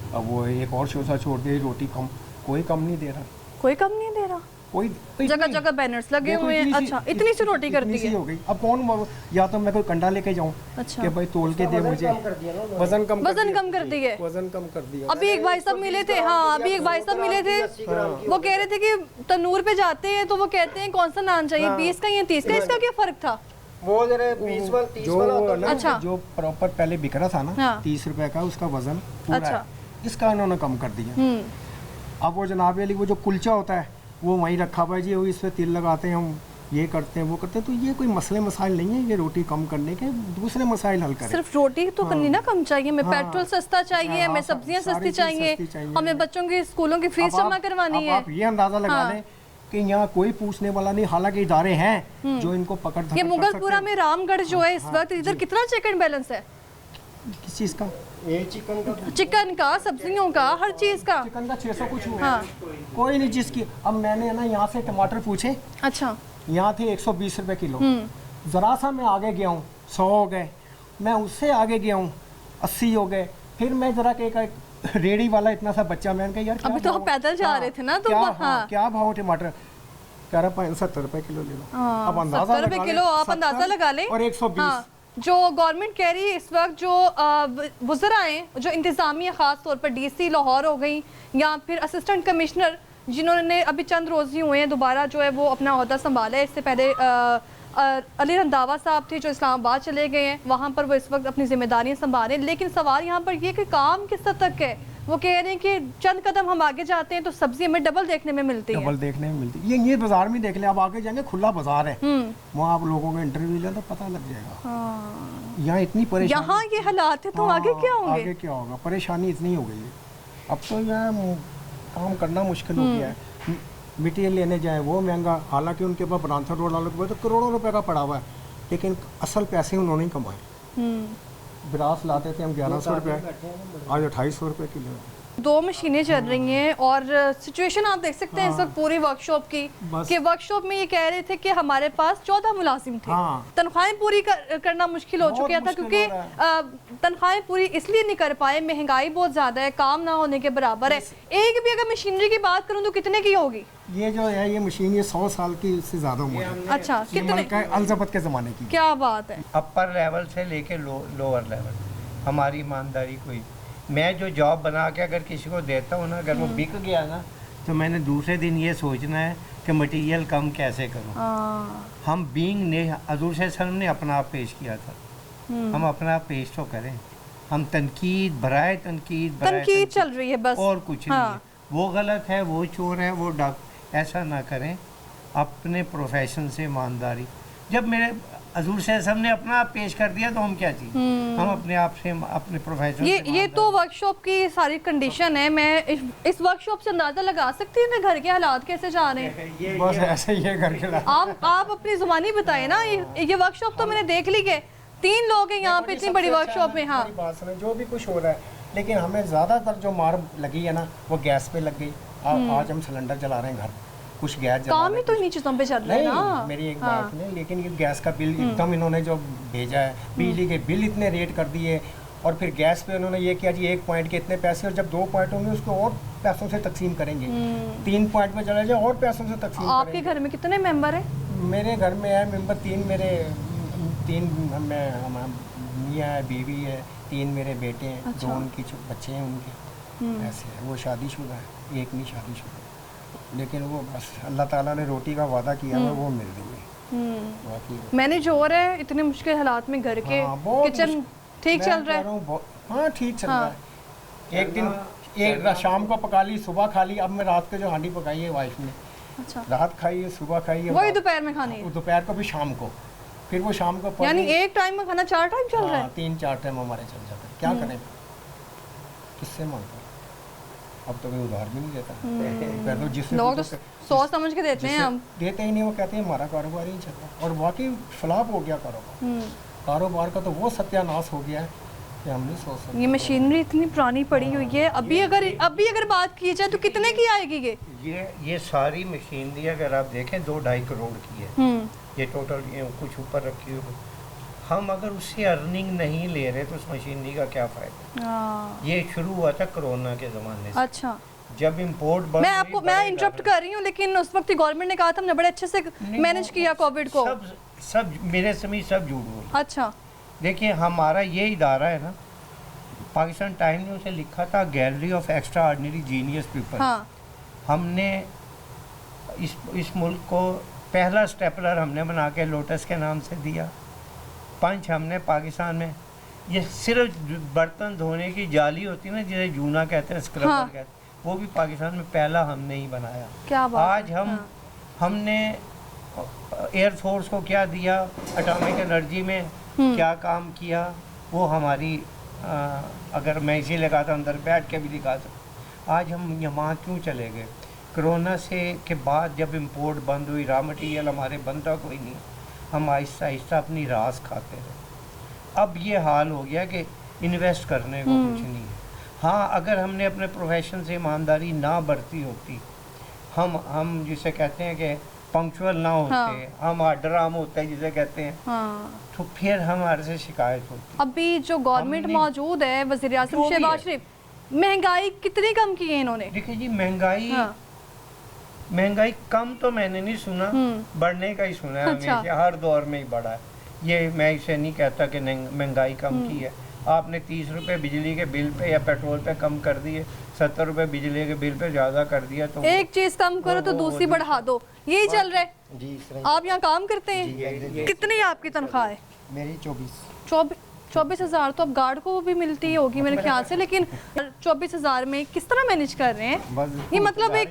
अब वो एक और शोषा छोड़ दे, रोटी कम, कोई कम नहीं दे रहा, कोई कम नहीं दे रहा। कोई जगह जगह बैनर्स लगे देखो, हुए हैं। अच्छा, इतनी सी रोटी करती इतनी सी है। हो गई। अब कौन, या तो मैं कोई कंडा लेके जाऊँ अच्छा, कि भाई तोल के दे मुझे, वजन कम कर दिए। वजन कम कर दिया। अभी एक भाई साहब मिले थे। हाँ, अभी एक भाई साहब मिले थे, वो कह रहे थे कि तनूर पे जाते हैं तो वो कहते हैं कौन सा नान चाहिए, 20 का या 30 का, इसका क्या फर्क था? वो जरा 20 वाला 30 जो वाला होता है। ना, अच्छा। जो प्रॉपर पहले बिक रहा था ना, हाँ। 30 रुपए का उसका वजन पूरा अच्छा। है, इसका इन्होंने कम कर दिया। अब वो जनाब अली, वो जो कुलचा होता है वो वहीं रखा हुआ है जी, वो इस पे तिल लगाते हैं, हम ये करते हैं वो करते हैं। तो ये कोई मसले मसाइल नहीं है, ये रोटी कम करने के, दूसरे मसाइल हल करें। सिर्फ रोटी तो करनी ना कम चाहिए, हमें हाँ। पेट्रोल सस्ता चाहिए, हाँ, हमें हाँ, सब्जियां सारी सस्ती चीज़ चाहिए, सस्ती चाहिए। हमें बच्चों की स्कूलों की फीस अब जमा आप- करवानी अब है। आप ये अंदाजा लगा हाँ। लें कि यहाँ कोई पूछने वाला नहीं, हालांकि इदारे हैं जो इनको पकड़ ये धकड़ कर मुगलपुरा सकते में रामगढ़ जो है इस वक्त, इधर कितना चिकन बैलेंस है? हैं। किस चीज़ का? ये चिकन का चिकन का, सब्जियों का, हर चीज का। चिकन का 600 कुछ हुआ है। हाँ। कोई नहीं जिसकी। अब मैंने ना यहाँ से टमाटर पूछे, अच्छा। यहाँ थे 120 रुपए किलो, ज़रा सा मैं आगे गया हूँ 100 हो गए, मैं उससे आगे गया हूँ 80 हो गए, फिर मैं ज़रा के एक रेडी वाला इतना सा बच्चा, मैंने कहा यार क्या अभी तो भाव? आप पैदल जा रहे थे ना, तो क्या, हाँ। क्या भाव टमाटर? कह रहा 70 रुपए किलो ले लो। हाँ, अब अंदाजा 70 रुपए लगा किलो, लें, आप अंदाजा 70 लगा लें। और 120। हाँ। जो गवर्नमेंट कह रही है इस वक्त जो वज़रा हैं, जो इंतज़ामिया ख़ास तौर पर डीसी लाहौर हो गई या फिर असिस्टेंट कमिश्नर जिन्होंने अभी चंद रोज़ ही हुए हैं दोबारा जो है वो अपना ओहदा संभाला है। इससे पहले अली रंधावा साहब थे जो इस्लामाबाद चले गए हैं, वहाँ पर वो इस वक्त अपनी जिम्मेदारियाँ संभाल रहे हैं। लेकिन सवाल यहाँ पर ये कि काम किस हद तक है। वो कह रहे हैं कि चंद कदम हम आगे जाते हैं तो सब्जी हमें डबल देखने में मिलती है। डबल देखने में मिलती है। ये बाजार में देख ले, आप आगे जाएंगे खुला बाजार है, वहाँ आप लोगों को इंटरव्यू लें तो पता लग जाएगा। यहाँ इतनी परेशानी, यहाँ ये हालात है तो आगे क्या होंगे? आगे क्या होगा? परेशानी इतनी हो गई है अब तो यहाँ काम करना मुश्किल हो गया है। मटीरियल लेने जाए वो महंगा, हालांकि उनके पास बनांसर रोड वालों के पास तो करोड़ों रुपए का पड़ा हुआ है, लेकिन असल पैसे उन्होंने ही कमाए। बिरास लाते थे हम 1100 रुपये, आज 2800 रुपये किलो है। 2 मशीनें चल रही हैं और सिचुएशन आप देख सकते हैं इस वक्त पूरी वर्कशॉप की कि वर्कशॉप में ये कह रहे थे कि हमारे पास 14 मुलाजिम थे। तनख्वाहें पूरी करना मुश्किल हो चुका था क्योंकि तनख्वाहें पूरी इसलिए नहीं कर पाए, महंगाई बहुत ज़्यादा है, काम ना होने के बराबर है। एक भी अगर मशीनरी की बात करूँ तो कितने की होगी? ये जो है ये मशीन ये 100 साल की इससे ज़्यादा उम्र है। अच्छा, कितने? अल्ज़बत के ज़माने की। क्या बात है। अपर लेवल से लेके लोअर लेवल, हमारी ईमानदारी कोई, मैं जो जॉब बना के अगर किसी को देता हूँ ना, अगर वो बिक गया ना तो मैंने दूसरे दिन ये सोचना है कि मटेरियल कम कैसे करूँ। हम बीइंग ने हज़ूर सल्लल्लाहु ने अपना आप पेश किया था, हम अपना आप पेश तो करें। हम तनकीद बराए तनकीद चल रही है बस, और कुछ नहीं है। वो गलत है, वो चोर है, वो डाक, ऐसा ना करें। अपने प्रोफेशन से ईमानदारी, जब मेरे हज़ूर सल्लल्लाहु ने अपना आप पेश कर दिया तो हम क्या चीज़, हम अपने आप से अपने प्रोफेशन ये तो वर्कशॉप की सारी कंडीशन है। मैं इस वर्कशॉप से अंदाजा लगा सकती हूँ घर के हालात कैसे जा रहे हैं। बस ऐसे ही है घर के हालात। आप अपनी जुबानी बताए ना। ये वर्कशॉप तो मैंने देख ली है, 3 लोग हैं यहाँ पे इतनी बड़ी वर्कशॉप में। हाँ, बात सुने, जो भी कुछ हो रहा है, लेकिन हमें ज़्यादातर जो मार लगी है ना वो गैस पे लग गई। आज हम सिलेंडर चला रहे हैं घर, कुछ गैस काम ही तो इन्हीं चीज़ों पे चल रहा है ना। मेरी एक बात नहीं, लेकिन ये गैस का बिल एकदम इन्होंने जो भेजा है, बिजली के बिल इतने रेट कर दिए, और फिर गैस पे उन्होंने ये किया जी 1 पॉइंट के इतने पैसे, और जब 2 पॉइंट होंगे उसको और पैसों से तकसीम करेंगे। 3 पॉइंट में चला जाए और पैसों से तकसीम। आपके घर में कितने मेंबर हैं? मेरे घर में है मेंबर 3, मेरे 3 मियाँ है, बीवी है, 3 मेरे बेटे हैं। अच्छा। 2 उनके बच्चे हैं उनके, ऐसे है। वो शादीशुदा है, एक नहीं शादीशुदा, लेकिन वो बस अल्लाह ताला ने रोटी का वादा किया है वो मिल रही है। मैंने जो है इतने मुश्किल हालात में घर के किचन ठीक चल रहा है। हाँ ठीक चल रहा है। एक दिन एक शाम को पका ली, सुबह खा ली। अब मैं रात को जो हांडी पकाई है वाइफ ने, अच्छा, रात खाई है, सुबह खाई है, वही दोपहर में खानी है। दोपहर को भी, शाम को, फिर वो शाम को, यानी एक टाइम में खाना 4 टाइम चल रहा है। 3-4 टाइम हमारे चल जाता है। क्या करें, किससे मांगते? अब तो कोई उधार भी नहीं देता। तो जिससे लोग तो सोच समझ के देते हैं, हम देते ही नहीं। वो कहते हैं हमारा कारोबार ही नहीं चल रहा, और वाकई फ्लॉप हो गया कारोबार का तो वो सत्यानाश हो गया है कि हम नहीं सोच सकते। ये मशीनरी इतनी पुरानी पड़ी हुई है। अभी अगर बात की जाए तो कितने की आएगी ये सारी मशीनरी अगर आप देखें 2-2.5 करोड़ की है ये टोटल। ये कुछ ऊपर रखी हुई, हम अगर उससे अर्निंग नहीं ले रहे तो उस मशीनरी का क्या फ़ायदा। ये शुरू हुआ था कोरोना के ज़माने से। अच्छा, जब इम्पोर्ट मैं इंटरप्ट कर रही हूँ, लेकिन उस वक्त गवर्नमेंट ने कहा था हमने बड़े अच्छे से मैनेज किया कोविड को। सब मेरे समय सब झूठ बोल। अच्छा, देखिए हमारा ये इदारा है ना, पाकिस्तान टाइम ने उसे लिखा था gallery of extra ordinary genius people. हाँ। हमने इस मुल्क को पहला स्टेपलर हमने बना के लोटस के नाम से दिया। पंच हमने पाकिस्तान में, ये सिर्फ बर्तन धोने की जाली होती है ना जिसे जूना कहते हैं, स्क्रबर हाँ। कहते हैं, वो भी पाकिस्तान में पहला हमने ही बनाया। क्या बात आज हमने एयरफोर्स को क्या दिया, एटॉमिक एनर्जी में क्या काम किया, वो हमारी अगर मैं इसी लगा था अंदर बैठ के भी दिखा सकता। आज हम यहाँ क्यों चले गए? कोरोना से के बाद जब इम्पोर्ट बंद हुई, रॉ मटीरियल हमारे बनता कोई नहीं, हम आहिस्ता आहिस्ता अपनी रास खाते रहे। अब ये हाल हो गया कि इन्वेस्ट करने को कुछ नहीं है। हाँ, अगर हमने अपने प्रोफेशन से ईमानदारी ना बरती होती, हम जिसे कहते हैं कि पंक्चुअल ना होते, हाँ। हम ऑर्डर आम होते हैं जिसे कहते हैं, हाँ। तो फिर हमारे से शिकायत होती। अभी जो गवर्नमेंट मौजूद है, वज़ीर आज़म शहबाज शरीफ, महंगाई कितनी कम की है इन्होंने? देखिए जी, महंगाई कम तो मैंने नहीं सुना, बढ़ने का ही सुना है। अच्छा। हमेशा हर दौर में ही बढ़ा है, ये मैं इसे नहीं कहता कि महंगाई कम की है। आपने 30 रुपए बिजली के बिल पे या पेट्रोल पे कम कर दिए, 70 रुपए बिजली के बिल पे ज़्यादा कर दिया, तो एक चीज कम करो तो दूसरी बढ़ा दो, यही चल रहा है। जी सर, आप यहाँ काम करते हैं, कितनी आपकी तनख्वाह है? मेरी 24,000 तो अब गार्ड को भी मिलती होगी मेरे ख्याल से, लेकिन 24,000 में किस तरह मैनेज कर रहे हैं? बस ये मतलब एक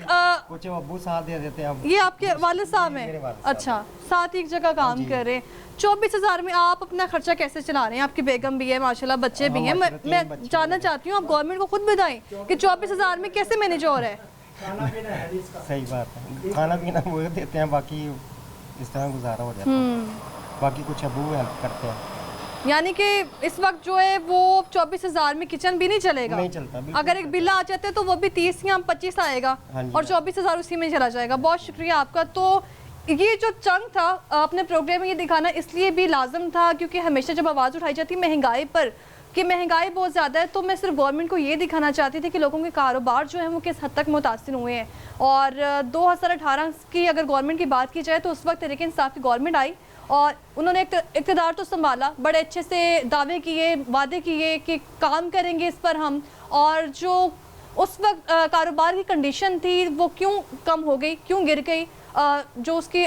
कुछ अब्बू साथ दे देते हैं। ये आपके वालिद साहब मेरे हैं? वालिद साहब। अच्छा, साथ ही एक जगह काम कर रहे हैं। 24,000 में आप अपना खर्चा कैसे चला रहे हैं? आपकी बेगम भी है माशाल्लाह, बच्चे भी हैं। मैं जानना चाहती हूँ, आप गवर्नमेंट को खुद बताएं कि 24,000 में कैसे मैनेज हो रहा है? सही बात है, खाना पीना वो देते हैं, बाकी इस तरह गुजारा हो जाता है। बाकी कुछ अब्बू हेल्प करते हैं। यानी कि इस वक्त जो है वो 24,000 में किचन भी नहीं चलेगा, नहीं चलता, बिल्कुल। अगर एक बिल आ जाते तो वो भी 30 या 25 आएगा हाँ जी। और 24,000 उसी में चला जाएगा। बहुत शुक्रिया आपका। तो ये जो चंक था अपने प्रोग्राम में ये दिखाना इसलिए भी लाजम था क्योंकि हमेशा जब आवाज़ उठाई जाती है महंगाई पर कि महंगाई बहुत ज़्यादा है, तो मैं सिर्फ गवर्नमेंट को ये दिखाना चाहती थी कि लोगों के कारोबार जो है वो किस हद तक मुतासिर हुए हैं। और 2018 की अगर गवर्नमेंट की बात की जाए तो उस वक्त तहरीक इंसाफ की गवर्नमेंट आई और उन्होंने इक़्तिदार तो संभाला, बड़े अच्छे से दावे किए, वादे किए कि काम करेंगे इस पर हम, और जो उस वक्त कारोबार की कंडीशन थी वो क्यों कम हो गई, क्यों गिर गई, जो उसकी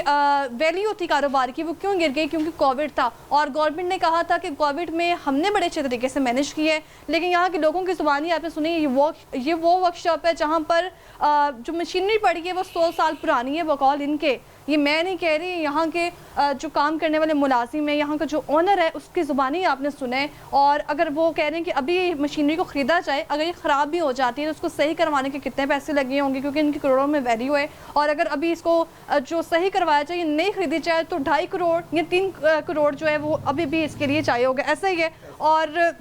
वैल्यू थी कारोबार की वो क्यों गिर गई? क्योंकि कोविड था और गवर्नमेंट ने कहा था कि कोविड में हमने बड़े अच्छे तरीके से मैनेज किए, लेकिन यहाँ के लोगों की ज़ुबानी आपने सुनी। ये वो वर्कशॉप है जहाँ पर जो मशीनरी पड़ी है वो 100 साल पुरानी है बकौल इनके। ये मैं नहीं कह रही, यहाँ के जो काम करने वाले मुलाजिम है, यहाँ का जो ओनर है उसकी ज़ुबानी आपने सुना है। और अगर वो कह रहे हैं कि अभी मशीनरी को ख़रीदा जाए, अगर ये ख़राब भी हो जाती है तो उसको सही करवाने के कितने पैसे लगे होंगे, क्योंकि इनकी करोड़ों में वैल्यू है। और अगर अभी इसको जो सही करवाया जाए, नहीं ख़रीदी जाए, तो 2.5 करोड़ या 3 करोड़ जो है वो अभी भी इसके लिए चाहिए होगा। ऐसा ही है। और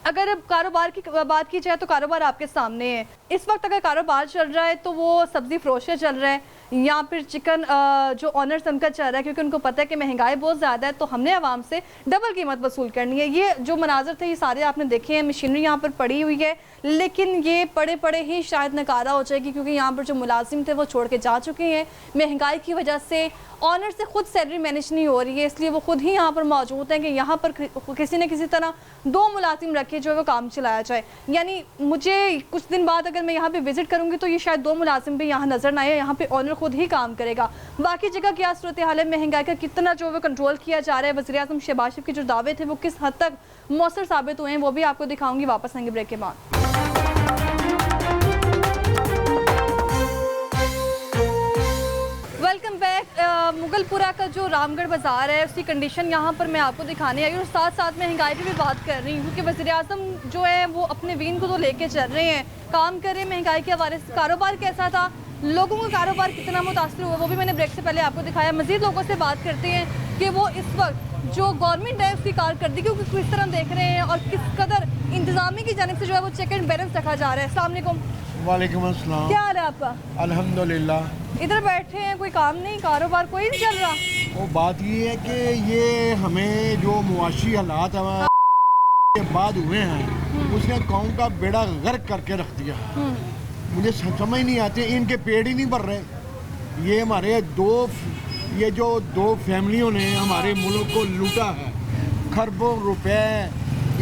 अगर कारोबार की बात की जाए तो कारोबार आपके सामने है। इस वक्त अगर कारोबार चल रहा है तो वो सब्ज़ी फरोश चल रहा है या फिर चिकन जो ऑनर्स उनका चल रहा है, क्योंकि उनको पता है कि महंगाई बहुत ज़्यादा है तो हमने आवाम से डबल कीमत वसूल करनी है। ये जो मनाजर थे ये सारे आपने देखे हैं। मशीनरी यहाँ पर पड़ी हुई है, लेकिन ये पड़े पड़े ही शायद नकारा हो जाएगी, क्योंकि यहाँ पर जो मुलाजिम थे वो छोड़ के जा चुके हैं। महंगाई की वजह से ऑनर से खुद सैलरी मैनेज नहीं हो रही है, इसलिए वो खुद ही यहाँ पर मौजूद हैं कि यहाँ पर किसी न किसी तरह 2 मुलाजिम रखे जो है वो काम चलाया जाए। यानी मुझे कुछ दिन बाद अगर मैं यहाँ पे विज़िट करूँगी तो ये शायद 2 मुलाजिम भी यहाँ नज़र ना आए, यहाँ पे ऑनर खुद ही काम करेगा। बाकी जगह क्या सूरत हाल है, महंगाई का कितना जो है कंट्रोल किया जा रहा है, वज़ीर आज़म शहबाज शरीफ के जो दावे थे वो किस हद तक मौसर साबित हुए हैं, वो भी आपको दिखाऊँगी। वापस आएंगे ब्रेक के बाद। Welcome back. मुगलपुरा का जो रामगढ़ बाज़ार है उसकी कंडीशन यहाँ पर मैं आपको दिखाने आई और साथ साथ महंगाई की भी बात कर रही हूँ, क्योंकि वज़ीर आज़म जो है वो अपने वीन को तो लेके चल रहे हैं, काम कर रहे हैं महंगाई के हवाले से। कारोबार कैसा था, लोगों का कारोबार कितना मुतासर हुआ, वो भी मैंने ब्रेक से पहले आपको दिखाया। मज़ीद लोगों से बात करते हैं कि वो इस वक्त जो गवर्नमेंट है उसकी कारकर्दगी को किस तरह देख रहे हैं और किस कदर इंतज़ामी की जानिब से जो है वो चेक एंड बैलेंस रखा जा रहा है। अस्सलाम वालेकुम। वालेकुम अस्सलाम। क्या हाल है आपका? अल्हम्दुलिल्लाह। इधर बैठे हैं, कोई काम नहीं, कारोबार कोई नहीं चल रहा? वो बात ये है कि ये हमें जो मुआशी हालात के बाद हुए हैं उसने कौम का बेड़ा गर्क करके रख दिया। मुझे समझ नहीं आते, इनके पेड़ ही नहीं भर रहे। ये हमारे जो दो फैमिलियों ने हमारे मुल्क को लूटा है, खरबों रुपए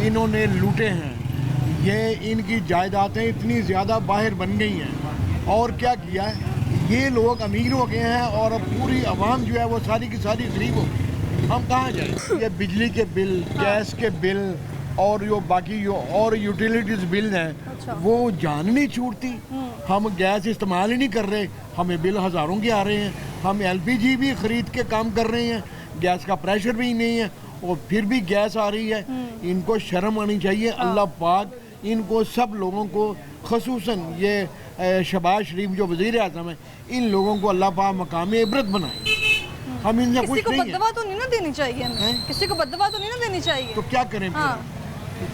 इन्होंने लूटे हैं। ये इनकी जायदादें इतनी ज़्यादा बाहर बन गई हैं और क्या किया है, ये लोग अमीर हो गए हैं और अब पूरी आवाम जो है वो सारी की सारी गरीब हो गई। हम कहाँ जाए? ये बिजली के बिल, गैस के बिल और जो बाकी जो और यूटिलिटीज बिल हैं वो जान नहीं छूटती। हम गैस इस्तेमाल ही नहीं कर रहे, हमें बिल हज़ारों के आ रहे हैं। हम LPG भी ख़रीद के काम कर रहे हैं, गैस का प्रेशर भी नहीं है और फिर भी गैस आ रही है। इनको शर्म आनी चाहिए। अल्लाह पाक इनको सब लोगों को, ख़ुसूसन ये शहबाज शरीफ जो वज़ीर आज़म है, इन लोगों को अल्लाह पाक मकाम इबरत बनाए। हम इनसे किसी कुछ को नहीं बददुआ तो नहीं ना देनी चाहिए हमें, किसी को बददुआ तो नहीं ना देनी चाहिए। तो क्या करें?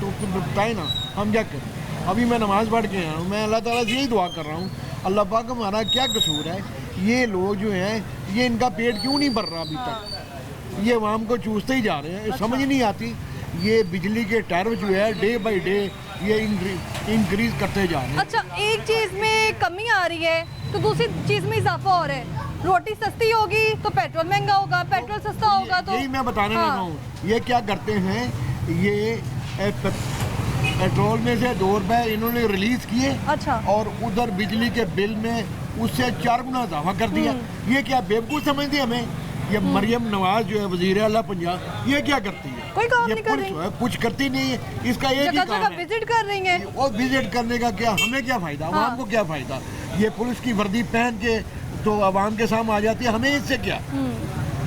तो बताए ना हम क्या करें। अभी मैं नमाज़ पढ़ के आया हूँ, मैं अल्लाह ताला से यही दुआ कर रहा हूँ, अल्लाह पाक हमारा क्या कसूर है, ये लोग जो हैं ये इनका पेट क्यों नहीं भर रहा अभी तक, ये आवाम को चूसते ही जा रहे हैं। समझ नहीं आती। ये बिजली के टैरिफ जो है डे बाई डे ये इंक्रीज करते जा रहे हैं। अच्छा, एक चीज़ में कमी आ रही है तो दूसरी चीज़ में इजाफा हो रहा है। रोटी सस्ती होगी तो पेट्रोल महंगा होगा, पेट्रोल सस्ता होगा तो यही मैं बताने लगा हूँ। ये क्या करते हैं, ये पेट्रोल में से 2 रुपए इन्होंने रिलीज किए, अच्छा। और उधर बिजली के बिल में उससे 4 गुना इजाफा कर दिया। ये क्या बेवकूफ़ समझती है हमें? ये मरियम नवाज जो है वजीर आला पंजाब, ये क्या करती है? कोई काम ये नहीं कर रही, कुछ करती नहीं है। इसका एक ही जगह काम जगह है, विजिट कर रही हैं। और विजिट करने का क्या, हमें क्या फायदा, आवाम को क्या फायदा? ये पुलिस की वर्दी पहन के तो आवाम के सामने आ जाती है, हमें इससे क्या?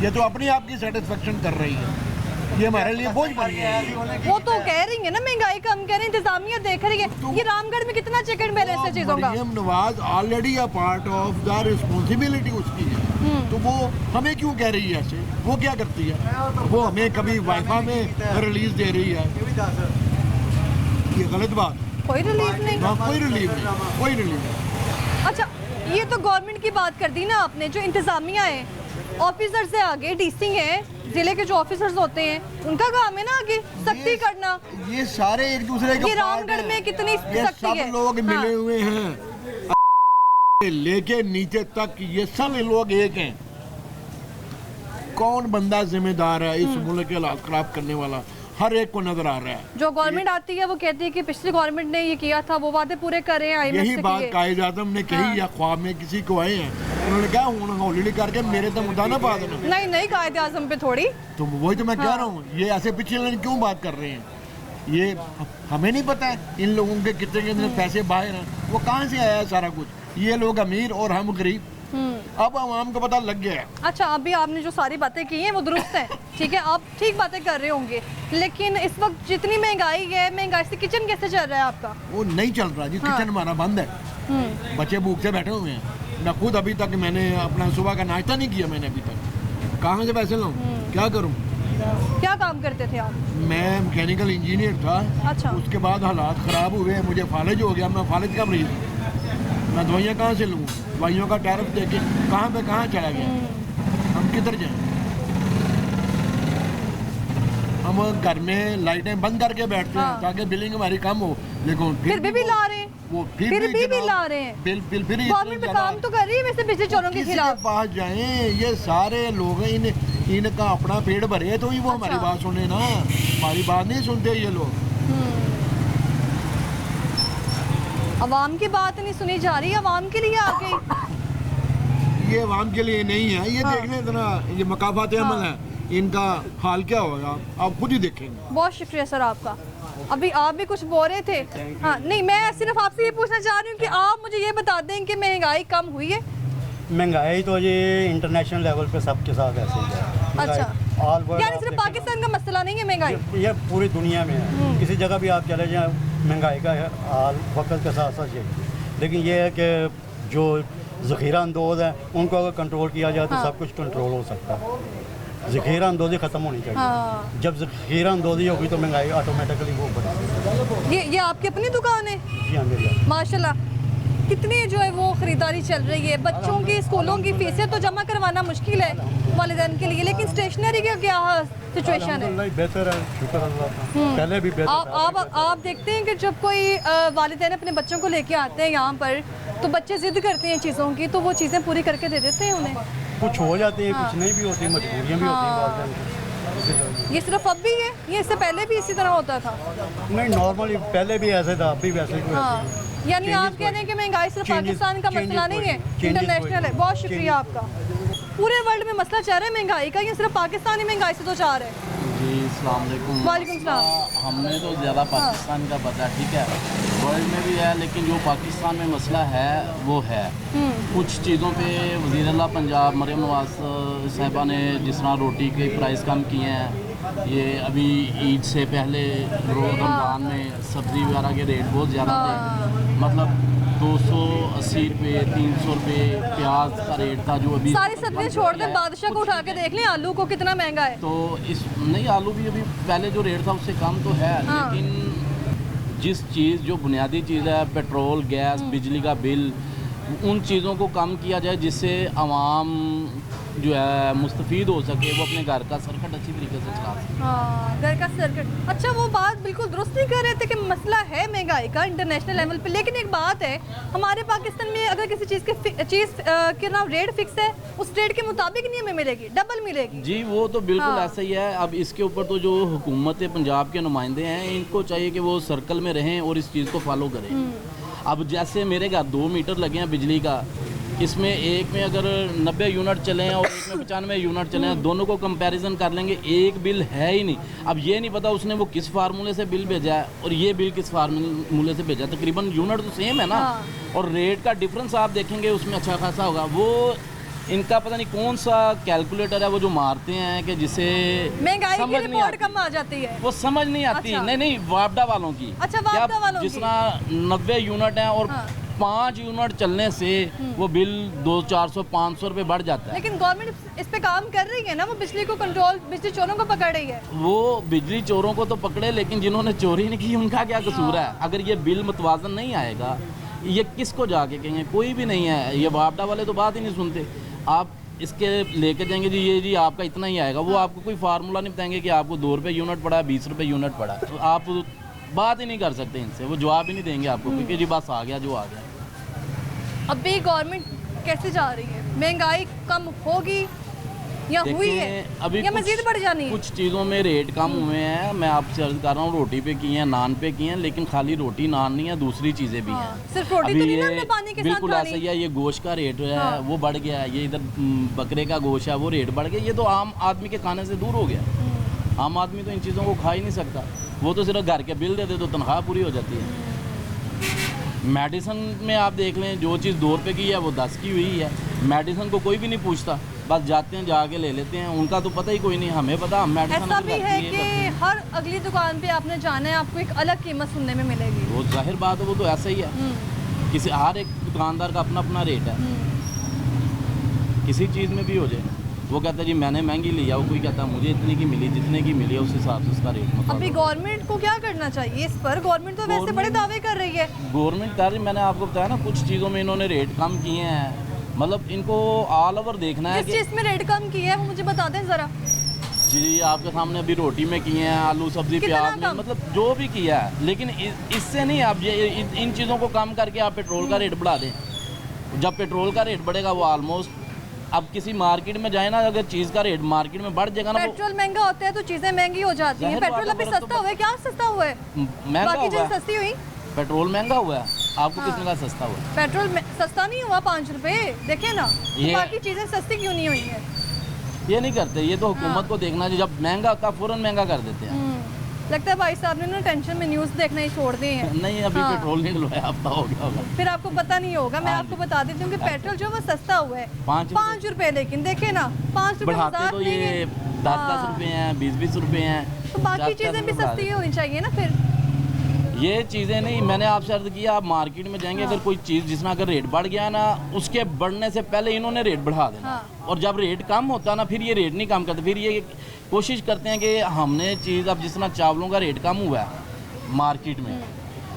ये तो अपने आप की सेटिस्फेक्शन कर रही है, ये हमारे लिए बोझ बन गया है। वो तो कह रही है ना महंगाई कम कह रही है, इंतजामिया देख रही है। ये रामगढ़ में कितना चिकन बैलेंस है चीजों का। Maryam Nawaz already a part of the responsibility उसकी है, तो वो हमें क्यों कह रही है ऐसे? वो क्या करती है? वो हमें कभी वाइफा में रिलीज दे रही है, ये गलत बात। कोई रिलीफ नहीं। हाँ, कोई रिलीफ नहीं, कोई रिलीफ नहीं। अच्छा, ये तो गवर्नमेंट की बात कर दी ना आपने। जो इंतजामिया है, ऑफिसर से आगे डीसी हैं, जिले के जो ऑफिसर्स होते हैं, उनका काम है ना आगे सख्ती करना। ये सारे एक दूसरे के ये पार्ट रामगढ़ हैं। में कितनी ये सख्ती सब है। लोग हाँ। मिले हुए हैं लेके नीचे तक, ये सब लोग एक हैं। कौन बंदा जिम्मेदार है इस मुल्क के हालात खराब करने वाला? हर एक को नजर आ रहा है। जो गवर्नमेंट आती है वो कहती है कि पिछली गवर्नमेंट ने ये किया था, वो वादे पूरे कर रहे हैं। IMF यही से बात किए। कायद आजम ने कही या ख्वाब में किसी को आए हैं, उन्होंने कहा हूँ हौली करके मेरे तो मुद्दा ना पा देना। नहीं नहीं, कायदे आजम पे थोड़ी। तो वही तो मैं कह रहा हूँ, ये ऐसे पिछले क्यों बात कर रहे हैं? ये हमें नहीं पता है इन लोगों के कितने कितने पैसे बाहर हैं, वो कहाँ से आया है सारा कुछ? ये लोग अमीर और हम गरीब। अब आवाम को पता लग गया है। अच्छा, अभी आपने जो सारी बातें की हैं वो दुरुस्त हैं, ठीक है, आप ठीक बातें कर रहे होंगे, लेकिन इस वक्त जितनी महंगाई है, महंगाई से किचन कैसे चल रहा है आपका? वो नहीं चल रहा जी, किचन हमारा बंद है, बच्चे भूख से बैठे हुए हैं। मैं खुद अभी तक मैंने अपना सुबह का नाश्ता नहीं किया मैंने अभी तक। कहाँ से पैसे लाऊं? क्या करूं? क्या काम करते थे आप? मैं मैकेनिकल इंजीनियर था। अच्छा। उसके बाद हालात ख़राब हुए, मुझे फालिज हो गया। मैं फालिज का मरीज हूँ, मैं दवाइयाँ कहाँ से लूँ? दवाइयों का टैरिफ देके कहाँ पे कहाँ चला गया? हम किधर जाएं? हम घर में लाइटें बंद करके बैठते हैं ताकि बिलिंग हमारी कम हो, लेकिन फिर भी ला रहे हैं, वो फिर भी जनाब, ला रहे हैं। बिल फिर गवर्नमेंट पे काम तो कर रही है वैसे बिजली चोरों के किसी खिलाफ। के पास जाएं, ये सारे लोग इनका अपना पेट भरे तो ही वो हमारी बात सुने ना, हमारी बात नहीं सुनते ये लोग। अवाम की बात नहीं सुनी जा रही, अवाम के लिए आ गई। ये अवाम के लिए नहीं है, ये देखने इतना ये मकाफात अमल है, इनका हाल क्या होगा आप खुद ही देखेंगे। बहुत शुक्रिया सर आपका। अभी आप भी कुछ बोल रहे थे। हाँ, नहीं, मैं सिर्फ आपसे ये पूछना चाह रही हूँ कि आप मुझे ये बता दें कि महंगाई कम हुई है? महंगाई तो ये इंटरनेशनल लेवल पे सबके साथ ऐसे ही है। अच्छा, ऑल वर्ल्ड यानी सिर्फ पाकिस्तान का मसला नहीं है महंगाई? ये पूरी दुनिया में है, किसी जगह भी आप चले जाएं महंगाई का हाल वक्त के साथ साथ यही। लेकिन ये है कि जो ज़ख़ीरा अंदोज़ है उनको अगर कंट्रोल किया जाए तो सब कुछ कंट्रोल हो सकता है। ज़ख़ीरा अंदोज़ी ख़त्म होनी चाहिए। हाँ। जब ज़ख़ीरा अंदोज़ी होगी तो महंगाई ऑटोमेटिकली वो बढ़ेगी। ये आपकी अपनी दुकान है? जी हाँ, मेरी माशाल्लाह। कितनी जो है वो ख़रीदारी चल रही है? बच्चों की स्कूलों की फीसें तो जमा करवाना मुश्किल है वालिदैन के लिए, लेकिन स्टेशनरी का क्या सिचुएशन है? अल्हम्दुलिल्लाह बेहतर है, शुक्र अल्लाह का। पहले भी बेहतर था। आप देखते हैं कि जब कोई वालिदैन अपने बच्चों को लेके आते हैं यहाँ पर, तो बच्चे जिद करते हैं चीज़ों की, तो वो चीज़ें पूरी करके दे देते हैं उन्हें। कुछ हो जाती है, कुछ नहीं भी होती, मजबूरियाँ भी होती हैं वालिदैन की। ये सिर्फ अब भी है, ये इससे पहले भी इसी तरह होता था? नहीं, नॉर्मली पहले भी ऐसे था, अब भी वैसे ही हाँ, यानी आप कह रहे हैं कि महंगाई सिर्फ पाकिस्तान का मसला नहीं है, इंटरनेशनल है। बहुत शुक्रिया आपका। पूरे वर्ल्ड में मसला चल रहा है महंगाई का, ये सिर्फ पाकिस्तान ही महंगाई से दो चार है? जी, अस्सलाम वालेकुम। वालेकुम सलाम। हमने तो ज़्यादा पाकिस्तान का पता, ठीक है, वर्ल्ड में भी है, लेकिन जो पाकिस्तान में मसला है वो है कुछ चीज़ों पे वज़ीर आला पंजाब मरियम नवाज साहिबा ने जिस तरह रोटी के प्राइस कम किए हैं, ये अभी ईद से पहले रमज़ान में सब्ज़ी वगैरह के रेट बहुत ज़्यादा थे, मतलब 280 रुपये 300 रुपये प्याज का रेट था जो अभी सारी सब्जियां छोड़ दें, बादशाह को उठा के देख लें, आलू को कितना महंगा है। तो इस नहीं, आलू भी अभी पहले जो रेट था उससे कम तो है, लेकिन जिस चीज़ जो बुनियादी चीज़ है, पेट्रोल गैस बिजली का बिल, उन चीज़ों को कम किया जाए जिससे आवाम जो है मुस्तफ़ीद हो सके, वो अपने घर का सरकट अच्छी तरीके से चला सके। हाँ, घर का सर्किट। अच्छा, वो बात बिल्कुल दुरुस्त नहीं कर रहे थे कि मसला है महंगाई का इंटरनेशनल लेवल पे, लेकिन एक बात है, हमारे पाकिस्तान में अगर किसी चीज़ के नाम रेट फिक्स है, उस रेट के मुताबिक नहीं हमें मिलेगी, डबल मिलेगी। जी वो तो बिल्कुल हाँ। ऐसा ही है। अब इसके ऊपर तो जो हुकूमत पंजाब के नुमाइंदे हैं, इनको चाहिए कि वो सर्कल में रहें और इस चीज़ को फॉलो करें। अब जैसे मेरे घर 2 मीटर लगे हैं बिजली का, इसमें एक में अगर 90 यूनिट चले हैं और एक में 95 यूनिट चले हैं, दोनों को कंपैरिजन कर लेंगे, एक बिल है ही नहीं। अब ये नहीं पता उसने वो किस फार्मूले से बिल भेजा है और ये बिल किस फार्मूले से भेजा है। तकरीबन यूनिट तो सेम है ना, और रेट का डिफरेंस आप देखेंगे उसमें अच्छा खासा होगा। वो इनका पता नहीं कौन सा कैलकुलेटर है वो जो मारते हैं कि जिसे महंगाई की समझ नहीं रिपोर्ट आती। कम आ जाती है। वो समझ नहीं आती। अच्छा। नहीं वापडा वालों की। अच्छा, क्या वापडा वालों की। जिस तरह 90 यूनिट हैं और 5 यूनिट चलने से वो बिल 200-400-500 रुपये बढ़ जाता है। लेकिन गवर्नमेंट इस पे काम कर रही है ना, वो बिजली को कंट्रोल, बिजली चोरों को पकड़ रही है। वो बिजली चोरों को तो पकड़े, लेकिन जिन्होंने चोरी नहीं की उनका क्या कसूर है? अगर ये बिल मुतवाजन नहीं आएगा, ये किसको जाके कहेंगे? कोई भी नहीं है। ये वापडा वाले तो बात ही नहीं सुनते। आप इसके लेके जाएंगे जी, ये जी आपका इतना ही आएगा, वो आपको कोई फार्मूला नहीं बताएंगे कि आपको 2 रुपये यूनिट पड़ा है, 20 रुपये यूनिट पड़ा है। तो आप बात ही नहीं कर सकते इनसे, वो जवाब ही नहीं देंगे आपको, क्योंकि जी बस आ गया जो आ गया। अब भी गवर्नमेंट कैसे जा रही है? महंगाई कम होगी या हुई है, अभी या मजीद बढ़ जानी है? कुछ चीज़ों में रेट कम हुए हैं। मैं आपसे अर्ज कर रहा हूँ, रोटी पे की हैं, नान पे की हैं, लेकिन खाली रोटी नान नहीं है, दूसरी चीज़ें भी हैं। सिर्फ रोटी तो नहीं ना हमने पानी के साथ बिल्कुल खानी। ऐसा ही है। ये गोश्त का रेट है वो बढ़ गया है। ये इधर बकरे का गोश्त है वो रेट बढ़ गया। ये तो आम आदमी के खाने से दूर हो गया। आम आदमी तो इन चीज़ों को खा ही नहीं सकता। वो तो सिर्फ घर के बिल दे दे तो तनख्वाह पूरी हो जाती है। मेडिसिन में आप देख लें, जो चीज़ 2 रुपये की है वो 10 की हुई है। मेडिसिन को कोई भी नहीं पूछता, बस जाते हैं जाके ले लेते हैं। उनका तो पता ही कोई नहीं, हमें पता हम मेडिसिन। ऐसा भी है कि हर अगली दुकान पे आपने जाना है, आपको एक अलग कीमत सुनने में मिलेगी। वो जाहिर बात है, वो तो ऐसा ही है। किसी हर एक दुकानदार का अपना अपना रेट है। किसी चीज़ में भी हो जाए, वो कहता है जी मैंने महंगी लिया, वो कोई कहता है मुझे इतनी की मिली, जितने की मिली है उस हिसाब से उसका रेट। अभी गवर्नमेंट को क्या करना चाहिए इस पर? गवर्नमेंट तो वैसे बड़े दावे कर रही है। गवर्नमेंट कर रही, मैंने आपको बताया ना, कुछ चीज़ों में इन्होंने रेट कम किए हैं। मतलब इनको ऑल ओवर देखना है। किस चीज़ में रेट कम किया है वो मुझे बता दें ज़रा। जी आपके सामने अभी रोटी में किए हैं, आलू सब्जी प्याज में, मतलब जो भी किया है। लेकिन इससे नहीं, आप ये इन चीज़ों को कम करके आप पेट्रोल का रेट बढ़ा दें। जब पेट्रोल का रेट बढ़ेगा वो ऑलमोस्ट, अब किसी मार्केट में जाए ना, अगर चीज़ का रेट मार्केट में बढ़ जाएगा ना, पेट्रोल महंगा होता है तो चीज़ें महंगी हो जाती हैं। पेट्रोल अभी सस्ता हुआ है, क्या सस्ता हुआ है? महंगा बाकी हुआ चीज़ें है। सस्ती हुई, पेट्रोल महंगा हुआ है। आपको किसने कहा सस्ता हुआ है? पेट्रोल सस्ता नहीं हुआ, 5 रुपए देखे ना। तो बाकी चीज़ें सस्ती क्यों नहीं हुई है? ये नहीं करते, ये तो हुकूमत को देखना चाहिए। जब महंगा होता है फौरन महंगा कर देते हैं। लगता है भाई साहब ने ना टेंशन में न्यूज़ देखना ही छोड़ दिए हैं। नहीं अभी पेट्रोल नहीं डलवाया, हफ्ता हो गया होगा। फिर आपको पता नहीं होगा। मैं आपको बता देती हूँ कि पेट्रोल जो वो सस्ता हुआ है 5 रुपए, लेकिन देखे ना 5 रुपए बढ़ाते तो ये 10-10 रुपए हैं, 20-20 रुपए हैं। तो बाकी चीज़ें भी सस्ती होनी चाहिए ना फिर। ये चीज़ें नहीं, मैंने आपसे अर्ज किया, आप मार्केट में जाएंगे अगर कोई चीज़ जिसमें अगर रेट बढ़ गया ना, उसके बढ़ने से पहले इन्होंने रेट बढ़ा देना। और जब रेट कम होता ना, फिर ये रेट नहीं कम करते। फिर ये कोशिश करते हैं कि हमने चीज़, अब जिस तरह चावलों का रेट कम हुआ है मार्केट में,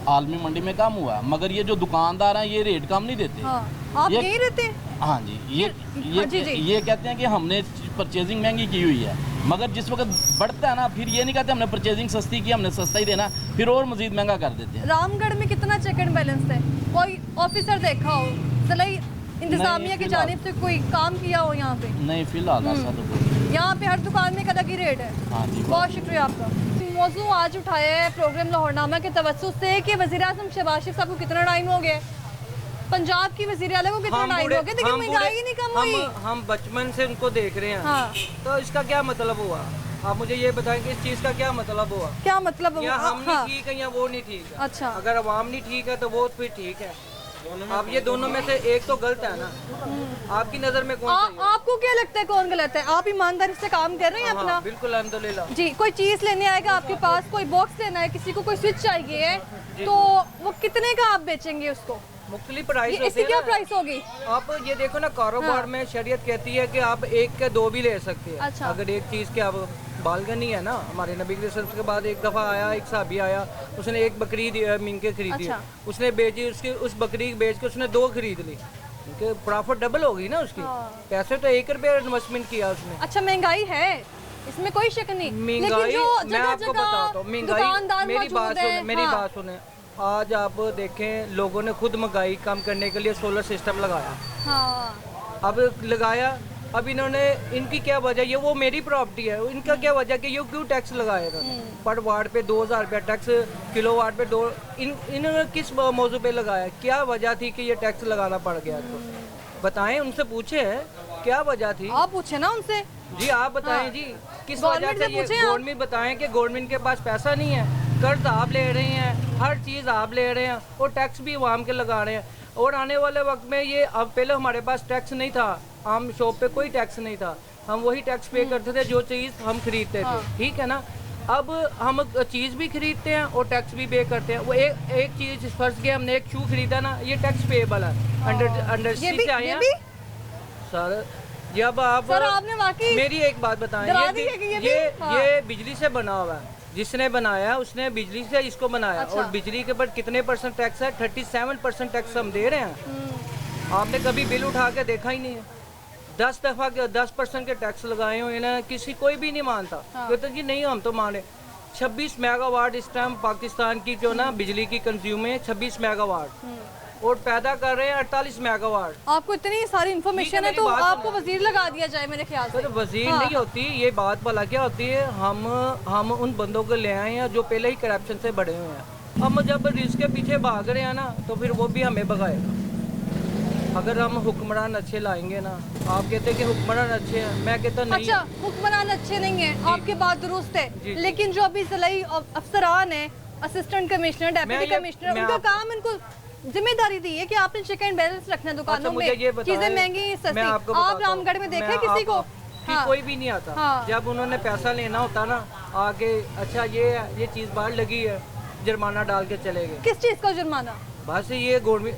आलमी मंडी में कम हुआ, मगर ये जो दुकानदार हैं ये रेट कम नहीं देते। आप यहीं रहते? हाँ जी, ये कहते हैं कि हमने परचेजिंग महंगी की हुई है, मगर जिस वक्त बढ़ता है ना, फिर ये नहीं कहते हमने परचेजिंग सस्ती की, हमने सस्ता ही देना, फिर और मजीद महंगा कर देते हैं। रामगढ़ में कितना चेक एंड बैलेंस है? कोई ऑफिसर देखा हो, सलाई इंतजामिया की जानिब से कोई काम किया हो यहाँ पे? नहीं फिलहाल ऐसा तो कोई। यहाँ पे हर दुकान में एक अलग ही रेट है। हाँ जी, बहुत शुक्रिया आपका। मौजू आज उठाया है प्रोग्राम लाहौरनामा के तवज्जुह से कि वज़ीर-ए-आज़म शहबाज शरीफ साहब को कितना टाइम हो गया, पंजाब की वज़ीर आला को कितना टाइम हो गया, लेकिन महंगाई ही नहीं कम हुई। हम बचपन से उनको देख रहे हैं। हाँ। तो इसका क्या मतलब हुआ? आप मुझे ये बताएं कि इस चीज़ का क्या मतलब हुआ? क्या मतलब? या हम नहीं ठीक है या वो नहीं ठीक है। अच्छा, अगर अवाम नहीं ठीक है तो वो फिर ठीक है। अब ये दोनों में से एक तो गलत है ना। आपकी नज़र में कौन सही है? आपको क्या लगता है कौन गलत है? आप ईमानदारी से काम कर रहे हैं अपना? बिल्कुल अल्हम्दुलिल्लाह जी। कोई चीज़ लेने आएगा आपके पास, कोई बॉक्स लेना है, किसी को कोई स्विच चाहिए है, तो वो कितने का आप बेचेंगे उसको? मुख्तलिफ प्राइस इसकी क्या प्राइस होगी? आप ये देखो ना, कारोबार में शरीयत कहती है कि आप एक के 2 भी ले सकते हैं। अच्छा। अगर एक चीज़ के आप बालगनी है ना, हमारे नबी के बाद एक दफ़ा आया, एक साहबी आया, उसने एक बकरी मिनके खरीदी। अच्छा। उसने बेची, उसकी उस बकरी बेच के उसने 2 खरीद ली, क्योंकि प्रॉफिट डबल हो गई ना उसकी। पैसे तो 1 रुपये इन्वेस्टमेंट किया उसने। अच्छा, महंगाई है इसमें कोई शक नहीं, लेकिन महंगाई जो मैं जगह आपको बताता हूँ, जगह महंगाई दुकानदार मेरी बात मौजूद है। सुने, मेरी हाँ। बात सुने। आज आप देखें लोगों ने खुद महंगाई कम करने के लिए सोलर सिस्टम लगाया। हाँ अब लगाया, अब इन्होंने इनकी क्या वजह, ये वो मेरी प्रॉपर्टी है, इनका क्या वजह कि ये क्यों टैक्स लगाया इन्होंने पर वाट पे 2000 रुपया टैक्स, किलो वाट पे इन्होंने किस मौजू पे लगाया, क्या वजह थी कि ये टैक्स लगाना पड़ गया? तो बताएं, उनसे पूछे क्या वजह थी। आप पूछे ना उनसे। जी आप बताएं जी, किस वजह गवर्नमेंट से से ये पूछे आप। गवर्नमेंट बताएं कि गवर्नमेंट के पास पैसा नहीं है, कर्ज आप ले रहे हैं, हर चीज़ आप ले रहे हैं और टैक्स भी आवाम के लगा रहे हैं। और आने वाले वक्त में ये, अब पहले हमारे पास टैक्स नहीं था, आम शॉप पे कोई टैक्स नहीं था, हम वही टैक्स पे करते थे जो चीज़ हम खरीदते थे, ठीक है ना। अब हम चीज़ भी खरीदते हैं और टैक्स भी पे करते हैं। वो एक चीज़ फर्ज के हमने एक शू खरीदा ना, ये टैक्स पेएबल है, अंडर ये सी भी से आए ये हैं भी सर। जब आप सर आपने वाकई मेरी एक बात बताएं, डरा दी है कि ये भी? हाँ। ये बिजली से बना हुआ है, जिसने बनाया उसने बिजली से इसको बनाया। अच्छा। और बिजली के ऊपर कितने % टैक्स है? 37% टैक्स हम दे रहे हैं। आपने कभी बिल उठा के देखा ही नहीं है। 10 दफ़ा 10% के टैक्स लगाए हुए हैं, किसी कोई भी नहीं मानता। कहते कि नहीं हम तो माने। 26 मेगावाट इस टाइम पाकिस्तान की जो ना बिजली की कंज्यूम है 26 मेगावाट और पैदा कर रहे हैं 48 मेगावाट। आपको इतनी सारी इन्फॉर्मेशन है तो आपको वजीर लगा दिया जाए मेरे ख्याल से। तो वजीर नहीं होती ये बात, भला क्या होती है, हम उन बंदों को ले आए हैं जो पहले ही करप्शन से बड़े हुए हैं। हम जब रिस्क के पीछे भाग रहे हैं ना, तो फिर वो भी हमें भगाएगा। अगर हम हुक्मरान अच्छे लाएंगे ना, आप कहते हैं कि हुक्मरान अच्छे हैं, मैं कहता नहीं। अच्छा, हुक्मरान अच्छे नहीं है, आपकी बात दुरुस्त है, लेकिन जो अभी ज़िलाई अफसरान है, असिस्टेंट कमिश्नर, डेप्यूटी कमिश्नर, उनका काम, इनको जिम्मेदारी दी है कि आपने चेक एंड बैलेंस रखना दुकानों में, चीजें महंगी सस्ती। आप रामगढ़ में देखे किसी को? हाँ। कोई भी नहीं आता। हाँ। जब उन्होंने पैसा लेना होता ना आगे, अच्छा ये चीज बाहर लगी है, जुर्माना डाल के चले गए। किस चीज का जुर्माना? बस ये गवर्नमेंट,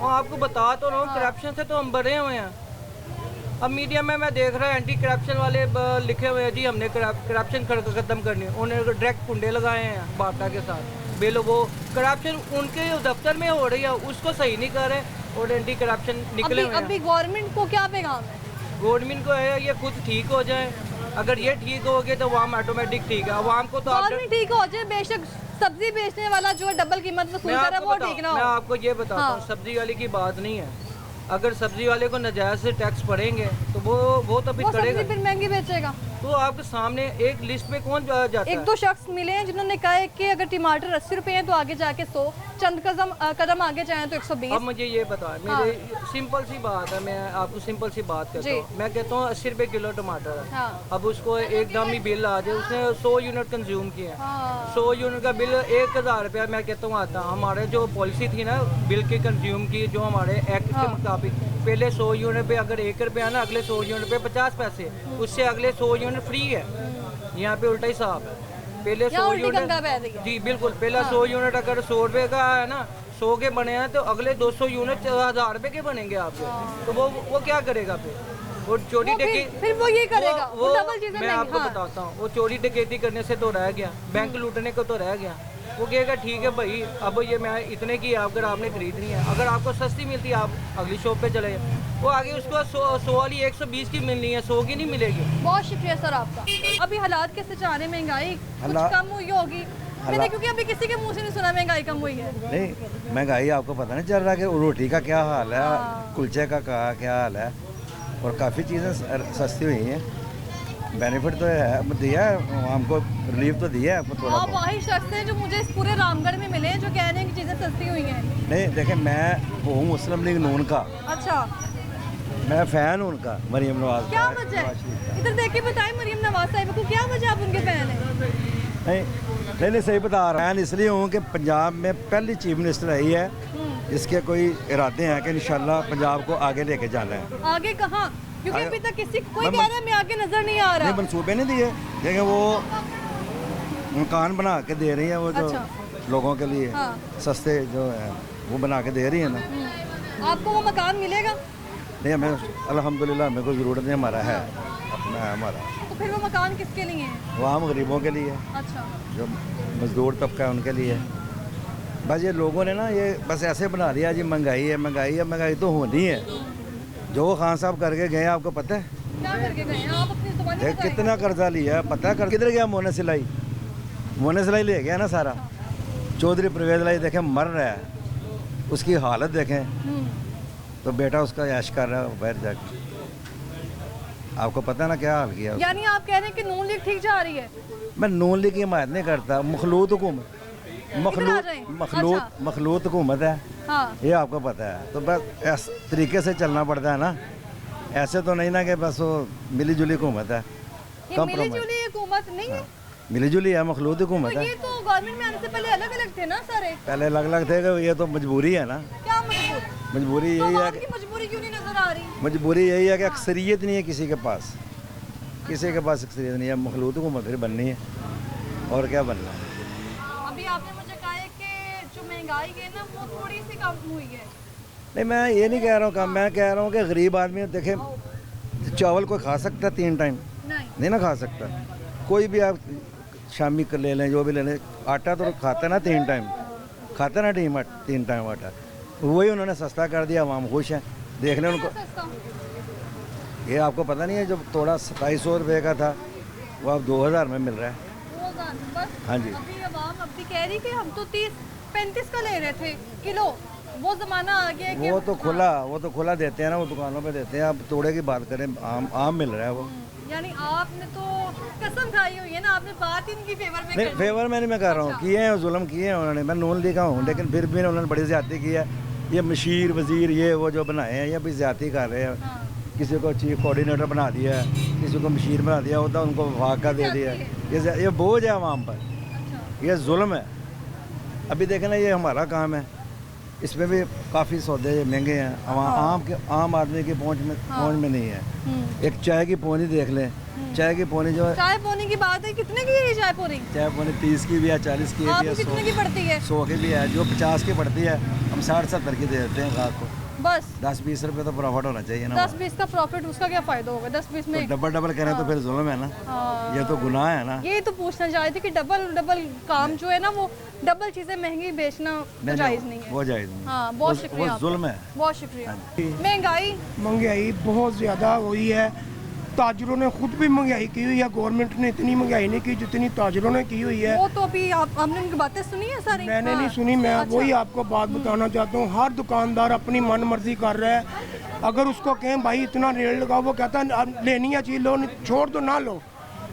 आपको बता तो रहा हूँ, करप्शन से तो हम भरे हुए हैं। अब मीडिया में मैं देख रहा हूँ एंटी करप्शन वाले लिखे हुए हैं जी, हमने करप्शन खत्म करनी है। उन्होंने डायरेक्ट कुंडे लगाए हैं बाटा के साथ। बिल वो करप्शन उनके दफ्तर में हो रही है, उसको सही नहीं कर रहे और एंटी करप्शन निकले हुए हैं। अभी गवर्नमेंट को क्या पैगाम है? गवर्नमेंट को है ये खुद ठीक हो जाए। अगर ये ठीक हो गए तो आवाम ऑटोमेटिक ठीक है। आवाम को तो गवर्नमेंट ठीक हो जाए, बेशक सब्जी बेचने वाला जो है डबल कीमत वसूल कर रहा है वो ठीक ना हो। मैं आपको ये बताता हूँ, सब्जी वाले की बात नहीं है। अगर सब्जी वाले को नाजायज से टैक्स पड़ेंगे तो वो तो फिर करेगा, फिर महंगी बेचेगा। तो आपके सामने एक लिस्ट में कौन जाता है? 1-2 शख्स मिले हैं जिन्होंने कहा है कि अगर टमाटर 80 रुपए हैं तो आगे जाके 100, चंद कदम आगे जाए तो 120। अब मुझे ये बताएं, मेरी सिंपल सी बात है, मैं आपको सिंपल सी बात कहता हूँ। मैं कहता हूँ 80 रुपए किलो टमाटर है। अब उसको एकदम ही बिल आ जाए, उसने 100 यूनिट कंज्यूम किया, 100 यूनिट का बिल 1000 रुपया मैं कहता हूँ आता। हमारे जो पॉलिसी थी ना बिल के कंज्यूम की, जो हमारे एक्ट के मुताबिक, पहले 100 यूनिट पे अगर 1 रुपया ना, अगले 100 यूनिट पे 50 पैसे, उससे अगले 100 यूनिट फ्री है। यहाँ पे उल्टा हिसाब है। पहले 100 यूनिट, जी बिल्कुल, पहला 100 यूनिट अगर 100 रुपये का है ना, 100 के बने हैं तो अगले 200 यूनिट 1000 रुपये के बनेंगे आपके। तो वो क्या करेगा फिर? वो चोरी डकैती, फिर वो ये करेगा, वो डबल चीजें। मैं आपको बताता हूँ, वो चोरी डकैती करने से तो रह गया, बैंक लूटने को तो रह गया। वो कहेगा ठीक है भाई, अब ये मैं इतने की अगर आपने खरीदनी है, अगर आपको सस्ती मिलती है आप अगली शॉप पे चले जाए, वो आगे उसको 100 वाली 120 की मिलनी है, 100 की नहीं मिलेगी। बहुत शुक्रिया सर आपका। अभी हालात कैसे जा रहे हैं? महंगाई कुछ कम हुई होगी मैंने, क्योंकि अभी किसी के मुंह से नहीं सुना महंगाई कम हुई है। नहीं, महंगाई आपको पता नहीं चल रहा कि रोटी का क्या हाल है, कुलचे का क्या हाल है, और काफ़ी चीज़ें सस्ती हुई हैं। बेनिफिट तो है, दिया है हमको, रिलीफ तो दिया है आपको थोड़ा। आप वही शख्स हैं जो मुझे इस पूरे रामगढ़ में मिले हैं जो कह रहे हैं कि चीज़ें सस्ती हुई हैं। नहीं देखें, मैं हूँ मुस्लिम लीग नून का। अच्छा, मैं फ़ैन हूँ उनका, मरीम नवाज। क्या वजह है? इधर देख के बताएं मरीम नवाज साहिब को, क्या वजह आप उनके फैन हैं? नहीं सही बता रहा हूँ। फैन इसलिए हूँ कि पंजाब में पहली चीफ मिनिस्टर आई है जिसके कोई इरादे हैं कि इंशाल्लाह पंजाब को आगे लेके जाना है। आगे कहाँ? क्योंकि अभी तक किसी कोई कह रहा है मैं आगे नजर नहीं आ रहा। नहीं, मनसूबे नहीं दिए, लेकिन वो मकान बना के दे रही है, वो जो लोगों के लिए सस्ते जो है वो बना के दे रही है ना। आपको वो मकान मिलेगा? नहीं, हमें अल्हम्दुलिल्लाह हमें कोई ज़रूरत नहीं, हमारा है अपना है हमारा। तो फिर वो मकान किसके लिए है? वो आम गरीबों के लिए। अच्छा, जो मजदूर तबका है उनके लिए। बस ये लोगों ने ना ये बस ऐसे बना दिया जी, महंगाई है महंगाई है, महंगाई तो होनी है। जो खान साहब करके गए आपको पता है क्या करके गए? आप अपनी जुबानी देख बताएं। कितना कर्जा लिया पता है, किधर गया मोने सिलाई ले गया ना सारा। चौधरी परवेज लाई देखें मर रहा है, उसकी हालत देखें, तो बेटा उसका ऐश कर रहा है बाहर जाके। आपको पता है ना क्या हाल किया उसने। यानी आप कह रहे हैं कि नून लीग ठीक जा रही है? मैं नून लीग की हिमायत नहीं करता, मखलूत हुकूमत हुकूमत है, हाँ। ये आपको पता है। तो बस इस तरीके से चलना पड़ता है ना, ऐसे तो नहीं ना कि बस वो मिली जुली हुकूमत है। ये मिली जुली हुकूमत नहीं है, मिली जुली है, मखलूत हुकूमत तो है। ये तो गवर्नमेंट में आने से पहले अलग अलग थे ना सारे। पहले अलग अलग थे कि ये तो मजबूरी है ना। क्या मजबूरी तो यही है आपकी मजबूरी क्यों नहीं नजर आ रही? मजबूरी यही है कि अक्सरियत नहीं है किसी के पास, अक्सरियत नहीं है। मखलूत हुकूमत फिर बननी है, और क्या बनना है। अभी आपने मुझे कहा है कि जो महंगाई है ना वो थोड़ी सी कम हुई है। नहीं मैं ये नहीं कह रहा हूँ कम, मैं कह रहा हूँ कि गरीब आदमी देखे, चावल कोई खा सकता है 3 टाइम? नहीं ना खा सकता। कोई भी आप शामी कर ले लें, जो भी ले लें, आटा तो खाता है ना 3 टाइम, खाता ना 3 टाइम आटा। वही उन्होंने सस्ता कर दिया, आवाम खुश है। देख लें उनको, ये आपको पता नहीं है, जब थोड़ा 2700 रुपये का था वो अब 2000 में मिल रहा है। हाँ जी। अभी आवाम अभी कह रही कि हम तो 30-35 का ले रहे थे किलो, वो जमाना आ गया कि वो तो खुला देते हैं ना, वो दुकानों पे देते हैं। अब तोड़े की बात करें, आम मिल रहा है वो। यानी आपने तो कसम खाई हुई है ना, आपने बात इनकी फेवर में नहीं, फेवर में नहीं मैं कर रहा हूँ, किए हैं जुल्म किए हैं उन्होंने। मैं नून लीग का हूँ, लेकिन फिर भी उन्होंने बड़ी ज्यादती की है। ये मशीर वजीर ये वो जो बनाए हैं, ये भी ज्यादती कर रहे हैं। किसी को चीफ कोऑर्डिनेटर बना दिया है, किसी को मशीर बना दिया होता, उनको वफाक का दे दिया है। ये बोझ है आवाम पर, ये जुल्म है। अभी देखें ना, ये हमारा काम है, इसमें भी काफ़ी सौदे महंगे हैं। आम आदमी की पहुंच में नहीं है। एक चाय की पौनी देख लें, चाय की पौनी जो है, चाय पौनी की बात है, कितने की है ये चाय पौनी? चाय पौनी 30 की भी है, 40 की भी है, कितने की पड़ती है? 100 की भी है। जो 50 की पड़ती है हम 60-70 की दे देते हैं ग्राहक को। बस 10-20 रुपये तो प्रॉफिट होना चाहिए ना। 10-20 का प्रॉफिट, उसका क्या फायदा होगा 10-20 में? तो डबल करें तो फिर जुल्म है ना, ये तो गुनाह है ना। ये तो पूछना चाह रही थी कि डबल काम जो है ना, वो डबल चीजें महंगी बेचना तो जायज नहीं है। वो जायज नहीं। हाँ, बहुत शुक्रिया, वो जुल्म है। बहुत शुक्रिया। महंगाई बहुत ज़्यादा हुई है, ताजरों ने खुद भी महंगाई की हुई है। गवर्नमेंट ने इतनी महंगाई नहीं की जितनी ताजरों ने की हुई है। वो तो अभी आपने उनकी बातें सुनी है सारी? मैंने नहीं सुनी, मैं वही आपको बात बताना चाहता हूँ। हर दुकानदार अपनी मन मर्जी कर रहा है। अगर उसको कहें भाई इतना रेट लगाओ, वो कहता है लेनी है चीज़ लो, छोड़ दो ना लो।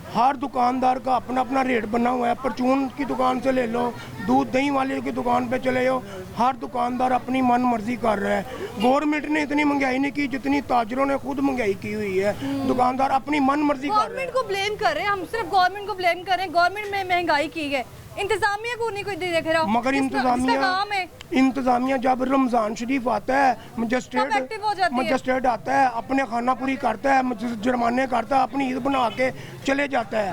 हर दुकानदार का अपना अपना रेट बना हुआ है। परचून की दुकान से ले लो, दूध दही वाले की दुकान पे चले जाओ, हर दुकानदार अपनी मन मर्जी कर रहा है। गवर्नमेंट ने इतनी महंगाई नहीं की जितनी ताजरों ने खुद महंगाई की हुई है। दुकानदार अपनी मन मर्जी कर रहे हैं। गवर्नमेंट को ब्लेम कर रहे हैं, हम सिर्फ गवर्नमेंट को ब्लेम कर रहे हैं। गवर्नमेंट में महंगाई की है, इंतजामिया को नहीं कोई देख रहा। मगर इंतजामिया जब रमजान शरीफ आता है, मजिस्ट्रेट आता है, अपने खाना पूरी करता है, जुर्माने करता है, अपनी ईद बना के चले जाता है।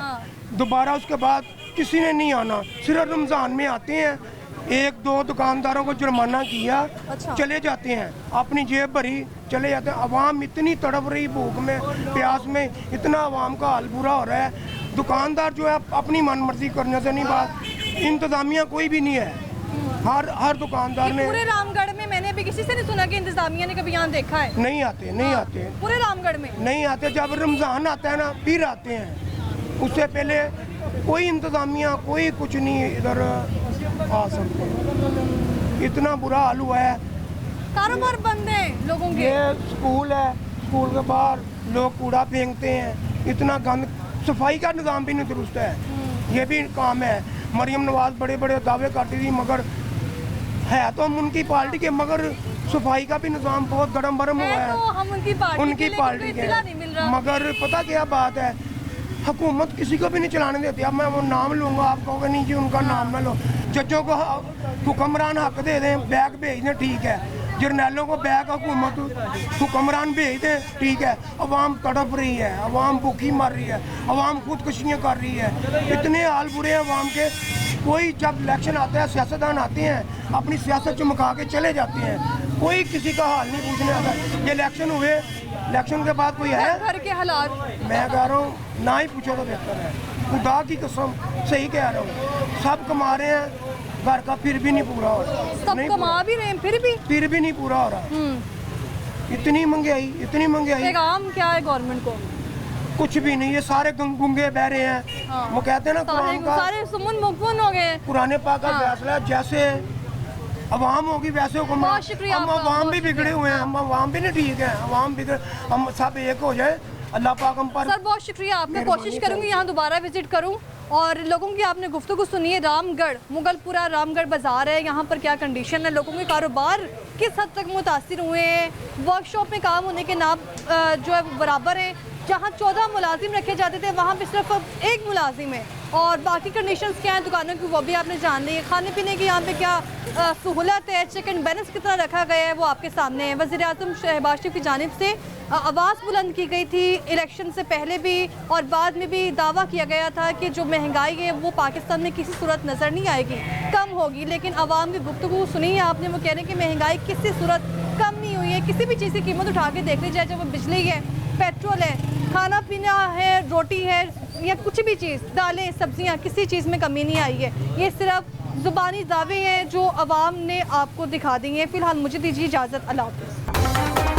दोबारा उसके बाद किसी ने नहीं आना, सिर्फ रमजान में आते हैं, 1-2 दुकानदारों को जुर्माना किया, चले जाते हैं, अपनी जेब भरी, चले जाते हैं। अवाम इतनी तड़प रही भूख में, प्यास में, इतना अवाम का हाल बुरा हो रहा है। दुकानदार जो है अपनी मन मर्जी करने से नहीं, बात इंतजामिया कोई भी नहीं है। हर दुकानदार ने पूरे रामगढ़ में, मैंने अभी किसी से नहीं सुना कि इंतजामिया ने कभी यहाँ देखा है। नहीं आते पूरे रामगढ़ में नहीं आते। जब रमजान आता है ना फिर आते हैं, उससे पहले कोई इंतजामिया कोई कुछ नहीं इधर आ सकते। इतना बुरा हाल हुआ है, कारोबार बंद है लोगों के। ये स्कूल है, स्कूल के बाहर लोग कूड़ा फेंकते हैं, इतना गंद, सफाई का निज़ाम भी नहीं दुरुस्त है। ये भी काम है। मरियम नवाज बड़े बड़े दावे करती थी, मगर है तो हम उनकी पार्टी के, मगर सफाई का भी निज़ाम बहुत गरम बरम हुआ है। तो हम उनकी पार्टी के, मगर पता क्या बात है, हुकूमत किसी को भी नहीं चलाने देती। अब मैं वो नाम लूँगा, आप कहोगे नहीं जी उनका नाम ना लो। जजों को हुक्मरान हक दे दें, बैग भेज दें, ठीक है। जर्नैलों को बैग हुकूमत हुक्मरान भेज दें, ठीक है। अवाम तड़प रही है, अवाम भूखी मर रही है, अवाम खुदकुशियाँ कर रही है। इतने हाल बुरे हैं अवाम के। कोई जब इलेक्शन आता है, सियासतदान आते हैं, अपनी सियासत चमका के चले जाते हैं, कोई किसी का हाल नहीं पूछने आता। ये इलेक्शन हुए, इलेक्शन के बाद कोई है घर के हालात, मैं कह रहा हूँ ना ही पूछो तो बेहतर है। खुदा की कसम सही कह रहा हूँ, सब कमा रहे हैं, घर का फिर भी नहीं पूरा हो रहा। सब कमा भी रहे हैं, फिर भी नहीं पूरा हो रहा। इतनी महंगाई पैगाम क्या है गवर्नमेंट को? कुछ भी नहीं, ये सारे गंगे बह रहे हैं। हाँ। वो कहते हैं ना कुरान का, सारे सुमन मुकमन हो गए। पुराने पाक का फैसला, जैसे अवाम होगी वैसे हुक्म। बहुत शुक्रिया हम आपका, अवाम बहुत भी बिगड़े शुक्रिया। हुए हैं, हम अवाम भी नहीं ठीक है, अवाम बिगड़े, हम सब एक हो जाए, अल्लाह पाक हम पर। सर बहुत शुक्रिया आपका, कोशिश करूंगी यहाँ दोबारा विजिट करूँ। और लोगों की आपने गुफ्तगू सुनी है, रामगढ़ मुगलपुरा रामगढ़ बाज़ार है, यहाँ पर क्या कंडीशन है, लोगों के कारोबार किस हद तक मुतासिर हुए हैं। वर्कशॉप में काम होने के नाम जो है बराबर हैं। जहाँ 14 मुलाजिम रखे जाते थे वहाँ पे सिर्फ अब 1 मुलाजिम है। और बाकी कंडीशंस क्या हैं दुकानों की वो भी आपने जान ली है। खाने पीने की यहाँ पे क्या सहूलत है, चेक एंड बैलेंस कितना रखा गया है वो आपके सामने है। वज़ीर आज़म शहबाज शरीफ की जानिब से आवाज़ बुलंद की गई थी इलेक्शन से पहले भी और बाद में भी। दावा किया गया था कि जो महंगाई है वो पाकिस्तान में किसी सूरत नज़र नहीं आएगी, कम होगी। लेकिन आवाम की गुफ्तगू सुनी है आपने, वो कह रहे हैं कि महंगाई किसी सूरत कम नहीं हुई है। किसी भी चीज़ की कीमत उठा के देख ली जाए, चाहे वो बिजली है, पेट्रोल है, खाना पीना है, रोटी है या कुछ भी चीज़, दालें सब्जियां, किसी चीज़ में कमी नहीं आई है। ये सिर्फ ज़ुबानी दावे हैं जो आवाम ने आपको दिखा दी हैं। फ़िलहाल मुझे दीजिए इजाज़त, अल्लाह हाफ़िज़।